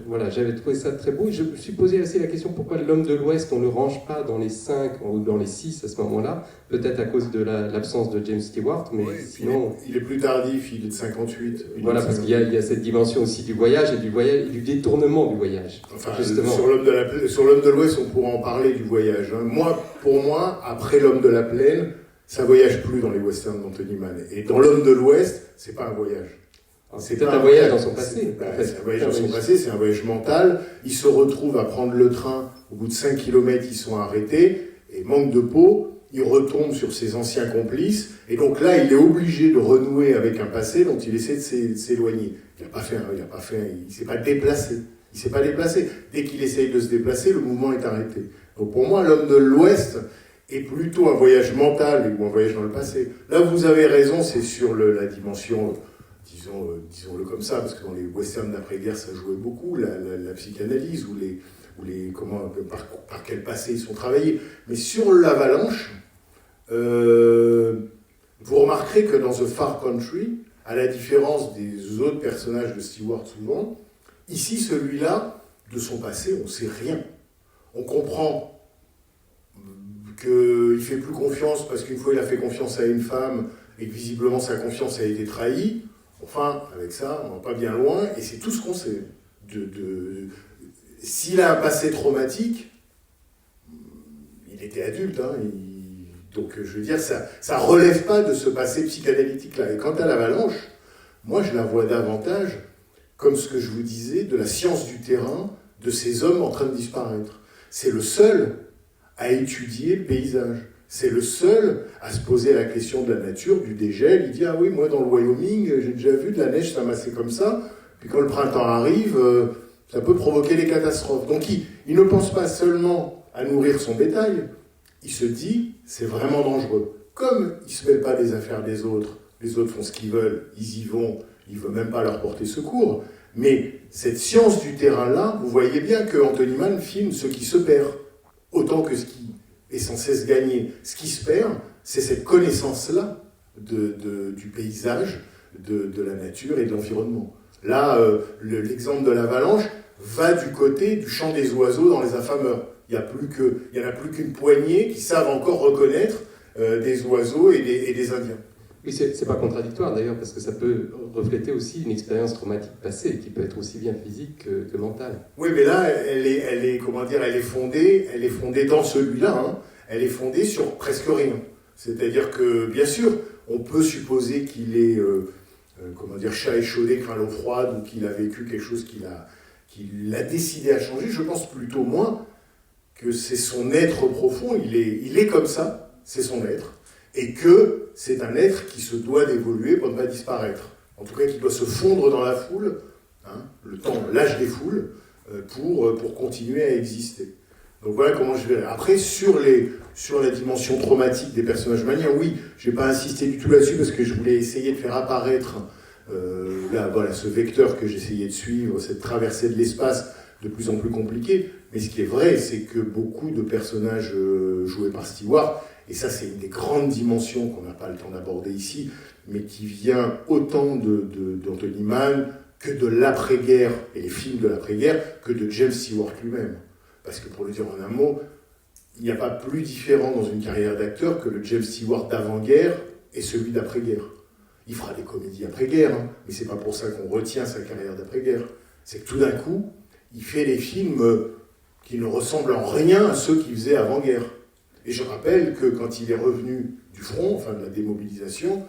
voilà, j'avais trouvé ça très beau. Je me suis posé assez la question, pourquoi l'homme de l'Ouest, on ne le range pas dans les 5 ou dans les 6 à ce moment-là? Peut-être à cause de l'absence de James Stewart, mais ouais, sinon... Il est plus tardif, il est de 58. Voilà, parce qu'il y a cette dimension aussi du voyage et du détournement du voyage. Enfin, justement. Sur l'homme de l'Ouest, on pourra en parler du voyage. Pour moi, après L'Homme de la Plaine, ça voyage plus dans les westerns d'Anthony Mann. Et dans L'Homme de l'Ouest, c'est pas un voyage. C'est peut-être un voyage dans son passé. C'est un voyage dans son passé, c'est un voyage mental. Il se retrouve à prendre le train, au bout de 5 km, ils sont arrêtés, et manque de peau, il retombe sur ses anciens complices, et donc là, il est obligé de renouer avec un passé dont il essaie de s'éloigner. Il s'est pas déplacé. Dès qu'il essaye de se déplacer, le mouvement est arrêté. Donc pour moi, L'Homme de l'Ouest est plutôt un voyage mental ou un voyage dans le passé. Là, vous avez raison, c'est sur la dimension... disons-le comme ça, parce que dans les westerns d'après-guerre, ça jouait beaucoup, la psychanalyse, par quel passé ils sont travaillés. Mais sur l'avalanche, vous remarquerez que dans The Far Country, à la différence des autres personnages de Stewart souvent, ici, celui-là, de son passé, on ne sait rien. On comprend qu'il ne fait plus confiance parce qu'une fois il a fait confiance à une femme et que visiblement sa confiance a été trahie. Enfin, avec ça, on va pas bien loin, et c'est tout ce qu'on sait. s'il a un passé traumatique, il était adulte, hein, donc je veux dire, ça relève pas de ce passé psychanalytique-là. Et quant à l'avalanche, moi je la vois davantage comme ce que je vous disais, de la science du terrain, de ces hommes en train de disparaître. C'est le seul à étudier le paysage. C'est le seul à se poser la question de la nature, du dégel. Il dit, ah oui, moi dans le Wyoming, j'ai déjà vu de la neige s'amasser comme ça, puis quand le printemps arrive, ça peut provoquer des catastrophes. Donc il ne pense pas seulement à nourrir son bétail, il se dit, c'est vraiment dangereux. Comme il ne se mêle pas des affaires des autres, les autres font ce qu'ils veulent, ils y vont, il ne veut même pas leur porter secours. Mais cette science du terrain-là, vous voyez bien que Anthony Mann filme ce qui se perd, autant que ce qui est censé se gagner. Ce qui se perd, c'est cette connaissance-là du paysage, de la nature et de l'environnement. Là, l'exemple de l'avalanche va du côté du chant des oiseaux dans Les Affameurs. Il n'y en a plus qu'une poignée qui savent encore reconnaître des oiseaux et des Indiens. Oui, c'est pas contradictoire d'ailleurs, parce que ça peut refléter aussi une expérience traumatique passée, qui peut être aussi bien physique que mentale. Oui, mais là, elle est fondée dans celui-là, hein, elle est fondée sur presque rien. C'est-à-dire que, bien sûr, on peut supposer qu'il est, chat échaudé, craint l'eau froide, ou qu'il a vécu quelque chose qui l'a décidé à changer. Je pense plutôt, moi, que c'est son être profond, il est comme ça, c'est son être, et que c'est un être qui se doit d'évoluer pour ne pas disparaître. En tout cas, qui doit se fondre dans la foule, hein, le temps, l'âge des foules, pour continuer à exister. Donc voilà comment je verrai. Après, sur la dimension traumatique des personnages maniens, oui, je n'ai pas insisté du tout là-dessus parce que je voulais essayer de faire apparaître ce vecteur que j'essayais de suivre, cette traversée de l'espace de plus en plus compliquée. Mais ce qui est vrai, c'est que beaucoup de personnages joués par Stewart, et ça c'est une des grandes dimensions qu'on n'a pas le temps d'aborder ici, mais qui vient autant d'Anthony Mann que de l'après-guerre, et les films de l'après-guerre, que de James Stewart lui-même. Parce que pour le dire en un mot, il n'y a pas plus différent dans une carrière d'acteur que le James Stewart d'avant-guerre et celui d'après-guerre. Il fera des comédies après-guerre, hein, mais c'est pas pour ça qu'on retient sa carrière d'après-guerre. C'est que tout d'un coup, il fait des films qui ne ressemblent en rien à ceux qu'il faisait avant-guerre. Et je rappelle que quand il est revenu du front, enfin de la démobilisation,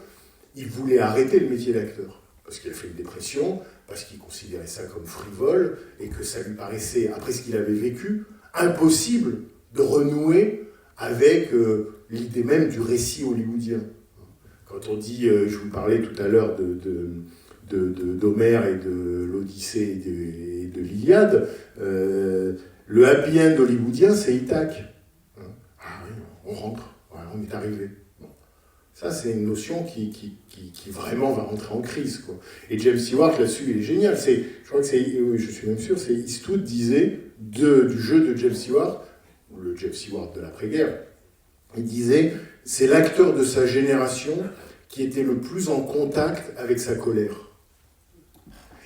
il voulait arrêter le métier d'acteur. Parce qu'il a fait une dépression, parce qu'il considérait ça comme frivole, et que ça lui paraissait, après ce qu'il avait vécu, impossible de renouer avec l'idée même du récit hollywoodien. Quand on dit, je vous parlais tout à l'heure d'Homère et de l'Odyssée et de l'Iliade, le happy end hollywoodien, c'est Ithaque. Ah oui, on rentre, voilà, on est arrivé. Bon. Ça, c'est une notion qui vraiment va rentrer en crise, quoi. Et James Stewart, là-dessus, il est génial. Je crois que je suis même sûr, c'est Eastwood disait du jeu de James Stewart, ou le James Stewart de l'après-guerre, il disait, c'est l'acteur de sa génération qui était le plus en contact avec sa colère.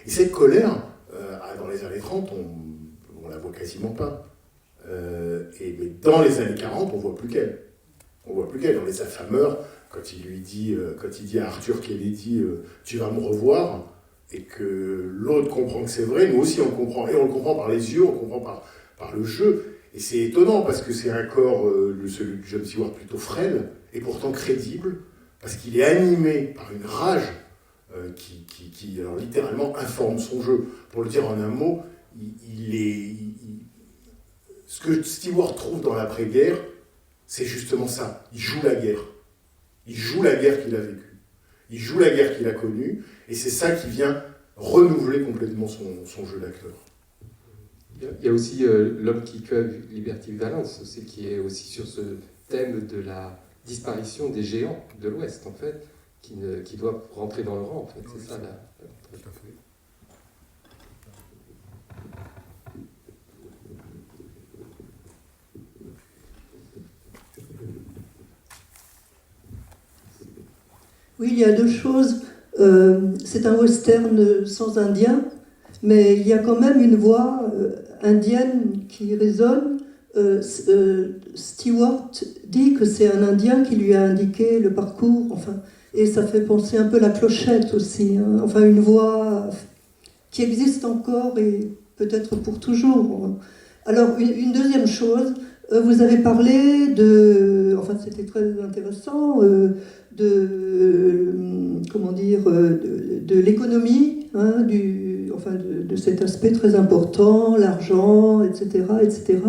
Et cette colère, dans les années 30, on la voit quasiment pas. Mais dans les années 40, on voit plus qu'elle. On voit plus qu'elle. Dans Les Affameurs, quand il dit à Arthur Kennedy, tu vas me revoir, et que l'autre comprend que c'est vrai, nous aussi on le comprend. Et on le comprend par les yeux, on le comprend par le jeu. Et c'est étonnant, parce que c'est un corps, celui de James Stewart, plutôt frêle, et pourtant crédible, parce qu'il est animé par une rage qui alors, littéralement informe son jeu. Pour le dire en un mot, ce que Stewart trouve dans l'après-guerre, c'est justement ça. Il joue la guerre. Il joue la guerre qu'il a vécue. Il joue la guerre qu'il a connue, et c'est ça qui vient renouveler complètement son jeu d'acteur. Il y a aussi L'homme qui cueille Liberty Valance, aussi, qui est aussi sur ce thème de la disparition des géants de l'Ouest, en fait, qui doivent rentrer dans le rang, en fait. C'est ça, là. Tout à fait. Oui, il y a deux choses. C'est un western sans indien, mais il y a quand même une voix indienne qui résonne. Stewart dit que c'est un Indien qui lui a indiqué le parcours, enfin, et ça fait penser un peu à la clochette aussi, hein, enfin une voix qui existe encore et peut-être pour toujours. Alors, une deuxième chose, vous avez parlé de, enfin c'était très intéressant, de l'économie, hein, de cet aspect très important, l'argent, etc., etc.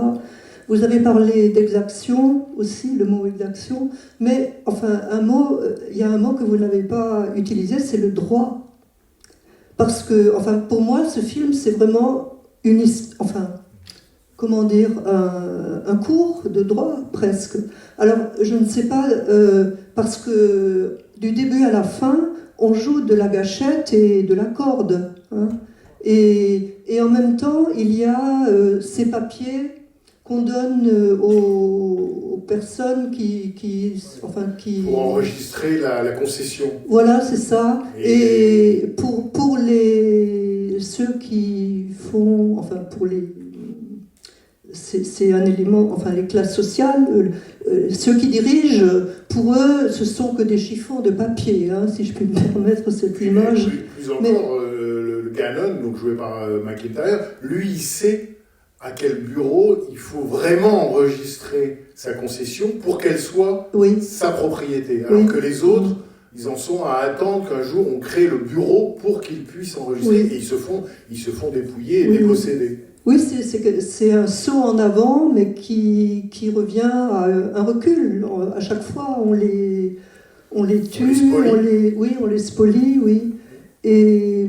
Vous avez parlé d'exaction aussi, le mot exaction, mais enfin il y a un mot que vous n'avez pas utilisé, c'est le droit. Parce que, enfin, pour moi, ce film, c'est vraiment un cours de droit, presque. Alors, je ne sais pas, parce que du début à la fin, on joue de la gâchette et de la corde. Hein, et en même temps, il y a ces papiers qu'on donne aux personnes qui... Pour enregistrer la concession. Voilà, c'est ça. Et pour ceux qui font... Enfin, pour les... C'est un élément... Enfin, les classes sociales, ceux qui dirigent, pour eux, ce sont que des chiffons de papier, hein, si je puis me permettre cette image. Plus encore, le Gannon, donc joué par McIntyre, lui, il sait à quel bureau il faut vraiment enregistrer sa concession pour qu'elle soit sa propriété. Alors que les autres, ils en sont à attendre qu'un jour on crée le bureau pour qu'ils puissent enregistrer. Et ils se font dépouiller et déposséder. Oui, c'est un saut en avant, mais qui revient à un recul. À chaque fois, on les tue, on les spolie, oui. Et...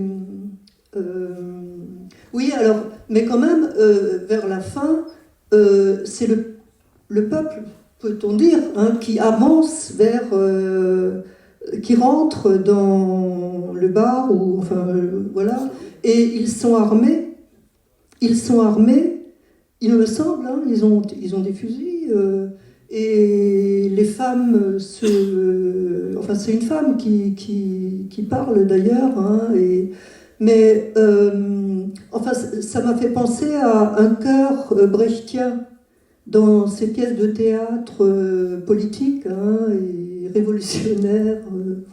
oui, alors, mais quand même, vers la fin, c'est le peuple, peut-on dire, hein, qui avance vers, qui rentre dans le bar, ou enfin, voilà, et ils sont armés, il me semble, hein, ils ont des fusils, et les femmes enfin, c'est une femme qui parle d'ailleurs, hein, mais enfin, ça m'a fait penser à un chœur brechtien dans ces pièces de théâtre politiques, hein, et révolutionnaires,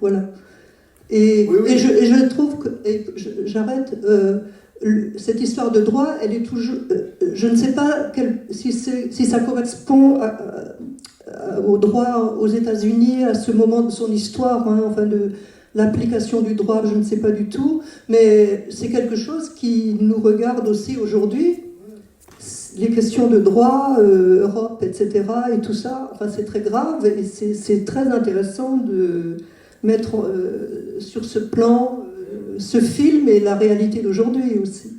voilà. Et je trouve que, j'arrête, cette histoire de droit, elle est toujours, je ne sais pas si ça correspond au droit aux États-Unis à ce moment de son histoire, hein, enfin de l'application du droit, je ne sais pas du tout, mais c'est quelque chose qui nous regarde aussi aujourd'hui. Les questions de droit, Europe, etc., et tout ça, enfin c'est très grave, et c'est très intéressant de mettre sur ce plan ce film et la réalité d'aujourd'hui aussi.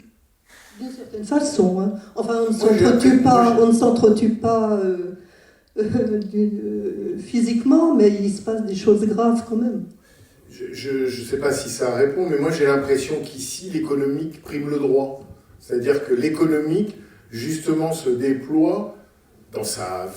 D'une certaine façon, hein. Enfin, on ne s'entretue pas physiquement, mais il se passe des choses graves quand même. Je ne sais pas si ça répond, mais moi j'ai l'impression qu'ici, l'économique prime le droit. C'est-à-dire que l'économique, justement, se déploie dans sa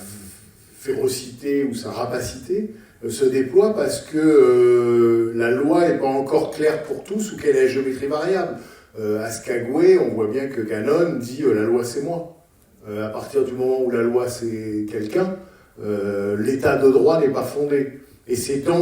férocité ou sa rapacité, se déploie parce que la loi n'est pas encore claire pour tous ou qu'elle est à géométrie variable. À Skagway, on voit bien que Gannon dit la loi c'est moi. À partir du moment où la loi c'est quelqu'un, l'état de droit n'est pas fondé. Et c'est dans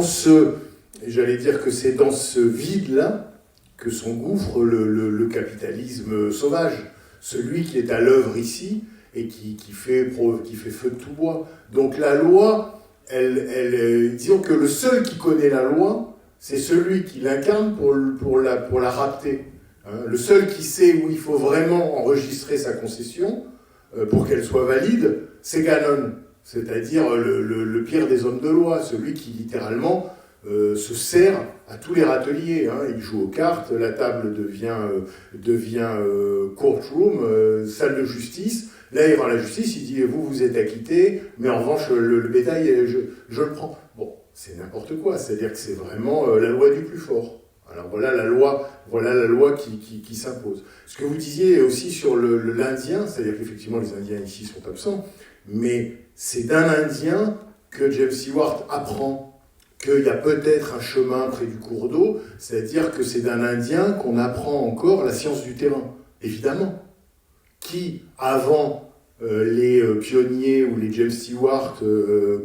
j'allais dire que c'est dans ce vide-là que s'engouffre le capitalisme sauvage. Celui qui est à l'œuvre ici et qui fait feu de tout bois. Donc la loi, disons que le seul qui connaît la loi, c'est celui qui l'incarne pour la rapter. Hein, le seul qui sait où il faut vraiment enregistrer sa concession pour qu'elle soit valide, c'est Gannon. C'est-à-dire le pire des hommes de loi, celui qui littéralement se sert à tous les râteliers. Hein. Il joue aux cartes, la table devient courtroom, salle de justice. Là, il rend la justice, il dit « vous êtes acquitté, mais en revanche, le bétail, je le prends ». Bon, c'est n'importe quoi, c'est-à-dire que c'est vraiment la loi du plus fort. Alors voilà la loi qui s'impose. Ce que vous disiez aussi sur l'Indien, c'est-à-dire qu'effectivement les Indiens ici sont absents, mais c'est d'un Indien que James Stewart apprend qu'il y a peut-être un chemin près du cours d'eau, c'est-à-dire que c'est d'un Indien qu'on apprend encore la science du terrain, évidemment. Qui, avant les pionniers ou les James Stewart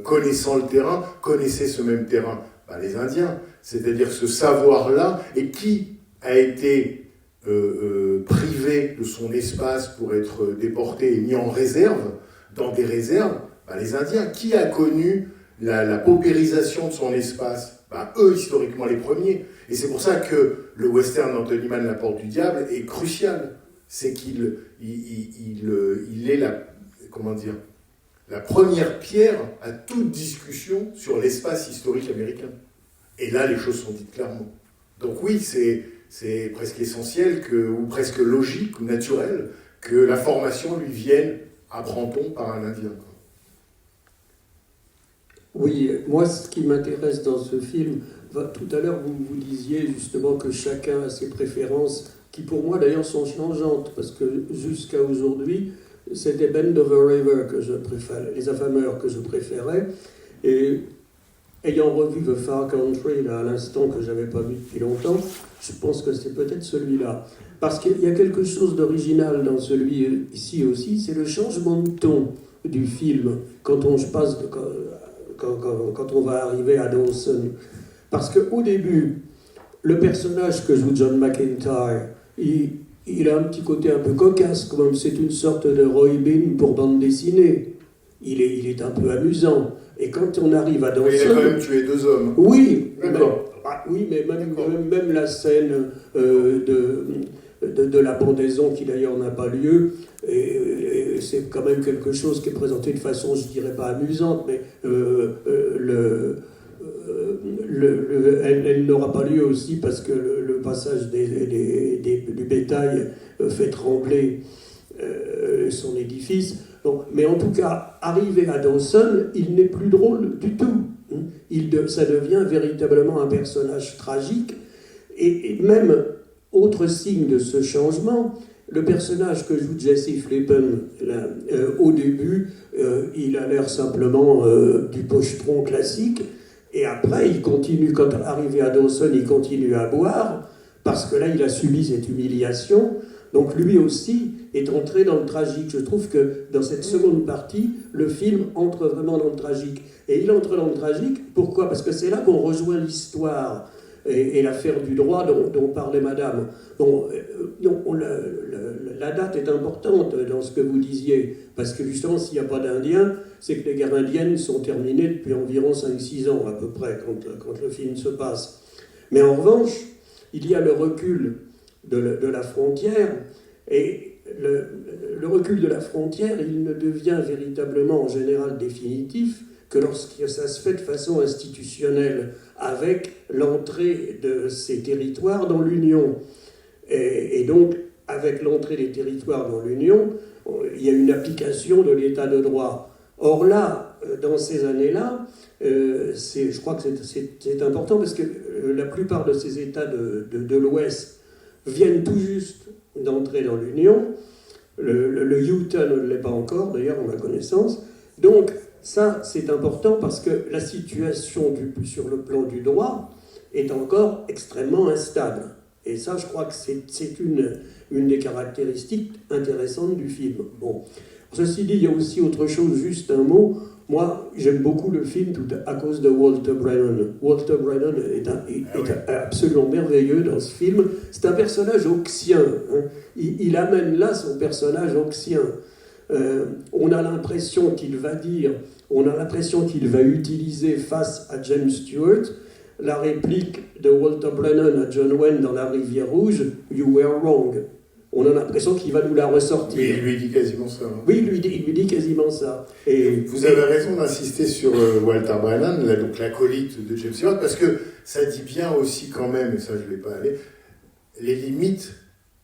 connaissant le terrain, connaissaient ce même terrain? Les Indiens. C'est-à-dire ce savoir-là, et qui a été privé de son espace pour être déporté et mis en réserve, dans des réserves, les Indiens. Qui a connu la paupérisation de son espace? Eux, historiquement, les premiers. Et c'est pour ça que le western d'Anthony Mann, La Porte du Diable, est crucial. C'est qu'il est la première pierre à toute discussion sur l'espace historique américain. Et là, les choses sont dites clairement. Donc oui, c'est presque essentiel, ou presque logique, ou naturel, que la formation lui vienne, apprend-on, par un Indien. Oui, moi, ce qui m'intéresse dans ce film, tout à l'heure, vous disiez justement que chacun a ses préférences, qui pour moi d'ailleurs sont changeantes, parce que jusqu'à aujourd'hui, c'était Bend of a River que je préférais, Les Affameurs que je préférais, et ayant revu The Far Country là, à l'instant que je n'avais pas vu depuis longtemps, je pense que c'est peut-être celui-là. Parce qu'il y a quelque chose d'original dans celui-ci aussi, c'est le changement de ton du film quand on va arriver à Dawson. Parce qu'au début, le personnage que joue John McIntyre, il a un petit côté un peu cocasse, comme c'est une sorte de Roy Bean pour bande dessinée. Il est un peu amusant. Et quand on arrive à Dawson... Mais il a quand même tué 2 hommes. Oui, d'accord. Mais même la scène de la pendaison, qui d'ailleurs n'a pas lieu, et c'est quand même quelque chose qui est présenté de façon, je dirais pas amusante, mais elle n'aura pas lieu aussi parce que le passage du bétail fait trembler son édifice. Donc, mais en tout cas, arrivé à Dawson, il n'est plus drôle du tout. Ça devient véritablement un personnage tragique. Et même, autre signe de ce changement, le personnage que joue Jesse Flippen, au début, il a l'air simplement du pochetron classique. Et après, il continue, quand arrivé à Dawson, il continue à boire, parce que là, il a subi cette humiliation. Donc lui aussi est entré dans le tragique. Je trouve que dans cette seconde partie, le film entre vraiment dans le tragique. Et il entre dans le tragique, pourquoi? Parce que c'est là qu'on rejoint l'histoire et l'affaire du droit dont parlait Madame. Bon, la date est importante dans ce que vous disiez, parce que justement, s'il n'y a pas d'Indiens, c'est que les guerres indiennes sont terminées depuis environ 5-6 ans à peu près, quand le film se passe. Mais en revanche, il y a le recul de la frontière, et le recul de la frontière, il ne devient véritablement en général définitif que lorsque ça se fait de façon institutionnelle, avec l'entrée de ces territoires dans l'Union. Et donc, avec l'entrée des territoires dans l'Union, il y a une application de l'état de droit. Or là, dans ces années-là, je crois que c'est important, parce que la plupart de ces États de l'Ouest viennent tout juste d'entrer dans l'Union. Le Utah ne l'est pas encore, d'ailleurs, à ma connaissance. Donc, ça, c'est important parce que la situation sur le plan du droit est encore extrêmement instable. Et ça, je crois que c'est une des caractéristiques intéressantes du film. Bon. Ceci dit, il y a aussi autre chose, juste un mot. Moi, j'aime beaucoup le film à cause de Walter Brennan. Walter Brennan est absolument merveilleux dans ce film. C'est un personnage oxien. Hein. Il amène là son personnage oxien. On a l'impression qu'il va utiliser face à James Stewart la réplique de Walter Brennan à John Wayne dans La Rivière Rouge, « You were wrong ». On a l'impression qu'il va nous la ressortir. Oui, il lui dit quasiment ça. Hein. Oui, il lui dit quasiment ça. Et vous avez raison d'insister sur Walter Brennan, donc l'acolyte de James Stewart, parce que ça dit bien aussi quand même, et ça je ne vais pas aller, les limites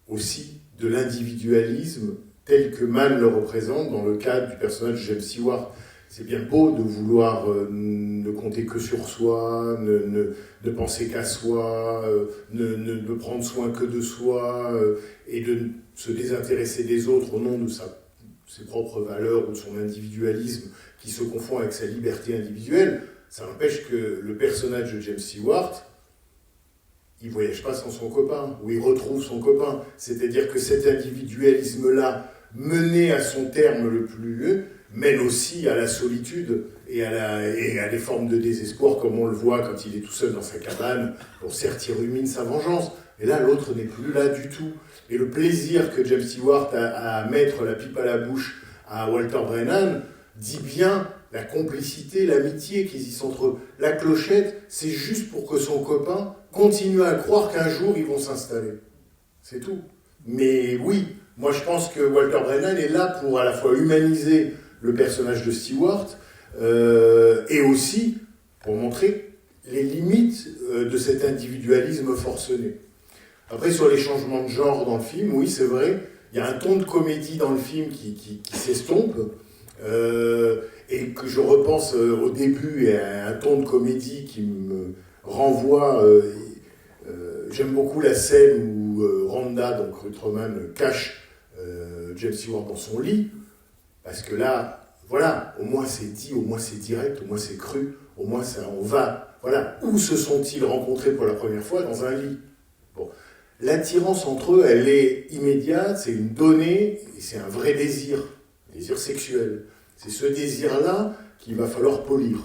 aussi de l'individualisme tel que Mann le représente dans le cadre du personnage de James Stewart. C'est bien beau de vouloir ne compter que sur soi, ne penser qu'à soi, ne prendre soin que de soi, et de se désintéresser des autres au nom de ses propres valeurs ou de son individualisme qui se confond avec sa liberté individuelle. Ça n'empêche que le personnage de James Stewart, il ne voyage pas sans son copain, ou il retrouve son copain. C'est-à-dire que cet individualisme-là, mené à son terme le plus mène aussi à la solitude et à des formes de désespoir, comme on le voit quand il est tout seul dans sa cabane. Bon, certes, il rumine sa vengeance, mais là, l'autre n'est plus là du tout. Et le plaisir que James Stewart a à mettre la pipe à la bouche à Walter Brennan dit bien la complicité, l'amitié qui existe entre eux. La clochette, c'est juste pour que son copain continue à croire qu'un jour, ils vont s'installer. C'est tout. Mais oui, moi je pense que Walter Brennan est là pour à la fois humaniser le personnage de Stewart et aussi pour montrer les limites de cet individualisme forcené. Après, sur les changements de genre dans le film, oui, c'est vrai, il y a un ton de comédie dans le film qui s'estompe, et que je repense au début à un ton de comédie qui me renvoie... j'aime beaucoup la scène où Rhonda, donc Rutherman, cache James Stewart dans son lit, parce que là, voilà, au moins c'est dit, au moins c'est direct, au moins c'est cru, au moins ça, on va... Voilà, où se sont-ils rencontrés pour la première fois? Dans un lit. Bon. L'attirance entre eux, elle est immédiate, c'est une donnée, et c'est un vrai désir sexuel. C'est ce désir-là qu'il va falloir polir,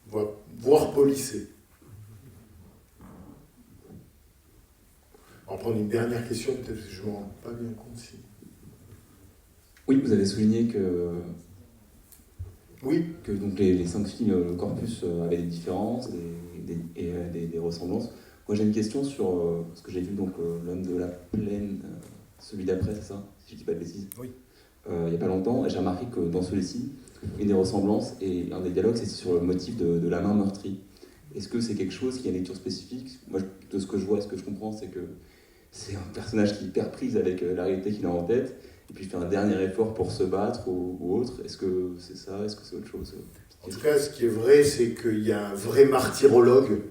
voire polisser. On va prendre une dernière question, peut-être que je ne me rends pas bien compte si... Oui, vous avez souligné que... Oui. Que donc les 5 films, le corpus avait des différences et des ressemblances. Moi j'ai une question sur ce que j'ai vu, donc L'homme de la plaine, celui d'après, c'est ça, si je ne dis pas de bêtises. Oui. Il n'y a pas longtemps, et j'ai remarqué que dans celui-ci, une des ressemblances et un des dialogues, c'était sur le motif de la main meurtrie. Est-ce que c'est quelque chose qui a une lecture spécifique? Moi, de ce que je vois, ce que je comprends, c'est que c'est un personnage qui est hyper prise avec la réalité qu'il a en tête, et puis il fait un dernier effort pour se battre ou autre. Est-ce que c'est ça? Est-ce que c'est autre chose? En tout cas, ce qui est vrai, c'est qu'il y a un vrai martyrologue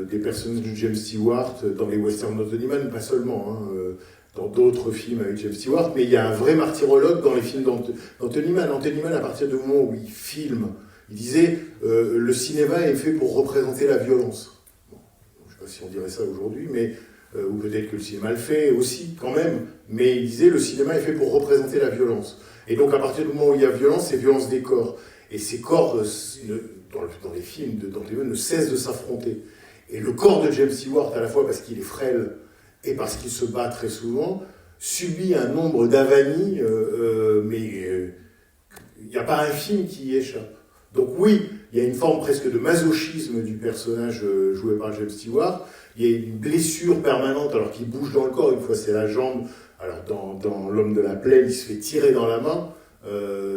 des personnages de James Stewart dans les westerns d'Anthony Mann, pas seulement, dans d'autres films avec James Stewart, mais il y a un vrai martyrologue dans les films d'Anthony Mann. Anthony Mann, à partir du moment où il filme, il disait le cinéma est fait pour représenter la violence. Bon, je ne sais pas si on dirait ça aujourd'hui, mais ou peut-être que le cinéma le fait aussi, quand même, mais il disait le cinéma est fait pour représenter la violence. Et donc, à partir du moment où il y a violence, c'est violence des corps. Et ces corps, dans les films d'Anthony Mann, ne cessent de s'affronter. Et le corps de James Stewart, à la fois parce qu'il est frêle et parce qu'il se bat très souvent, subit un nombre d'avanies, mais il n'y a pas un film qui y échappe. Donc oui, il y a une forme presque de masochisme du personnage joué par James Stewart. Il y a une blessure permanente alors qu'il bouge dans le corps. Une fois c'est la jambe. Alors dans L'homme de la plaine, il se fait tirer dans la main.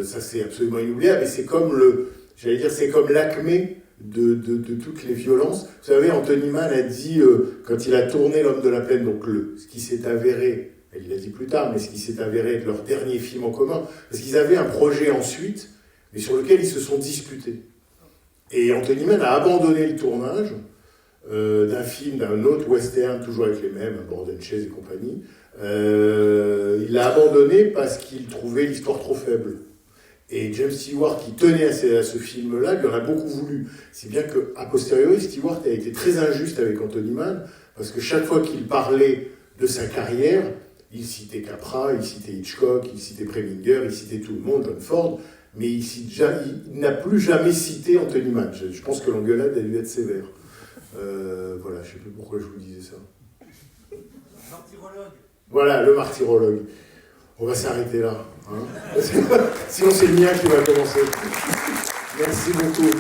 Ça c'est absolument inoubliable. Et c'est comme c'est comme l'acmé de toutes les violences. Vous savez, Anthony Mann a dit quand il a tourné L'homme de la plaine, donc ce qui s'est avéré, il l'a dit plus tard, mais ce qui s'est avéré être leur dernier film en commun, parce qu'ils avaient un projet ensuite, mais sur lequel ils se sont disputés. Et Anthony Mann a abandonné le tournage d'un film, d'un autre western, toujours avec les mêmes, Borden Chase et compagnie. Il l'a abandonné parce qu'il trouvait l'histoire trop faible. Et James Stewart, qui tenait à ce film-là, lui en a beaucoup voulu. Si bien qu'a posteriori, Stewart a été très injuste avec Anthony Mann, parce que chaque fois qu'il parlait de sa carrière, il citait Capra, il citait Hitchcock, il citait Preminger, il citait tout le monde, John Ford, mais il n'a plus jamais cité Anthony Mann. Je pense que l'engueulade a dû être sévère. Voilà, je ne sais plus pourquoi je vous disais ça. Martyrologue. Voilà, le martyrologue. On va s'arrêter là. Hein. Sinon, c'est le mien qui va commencer. Merci beaucoup.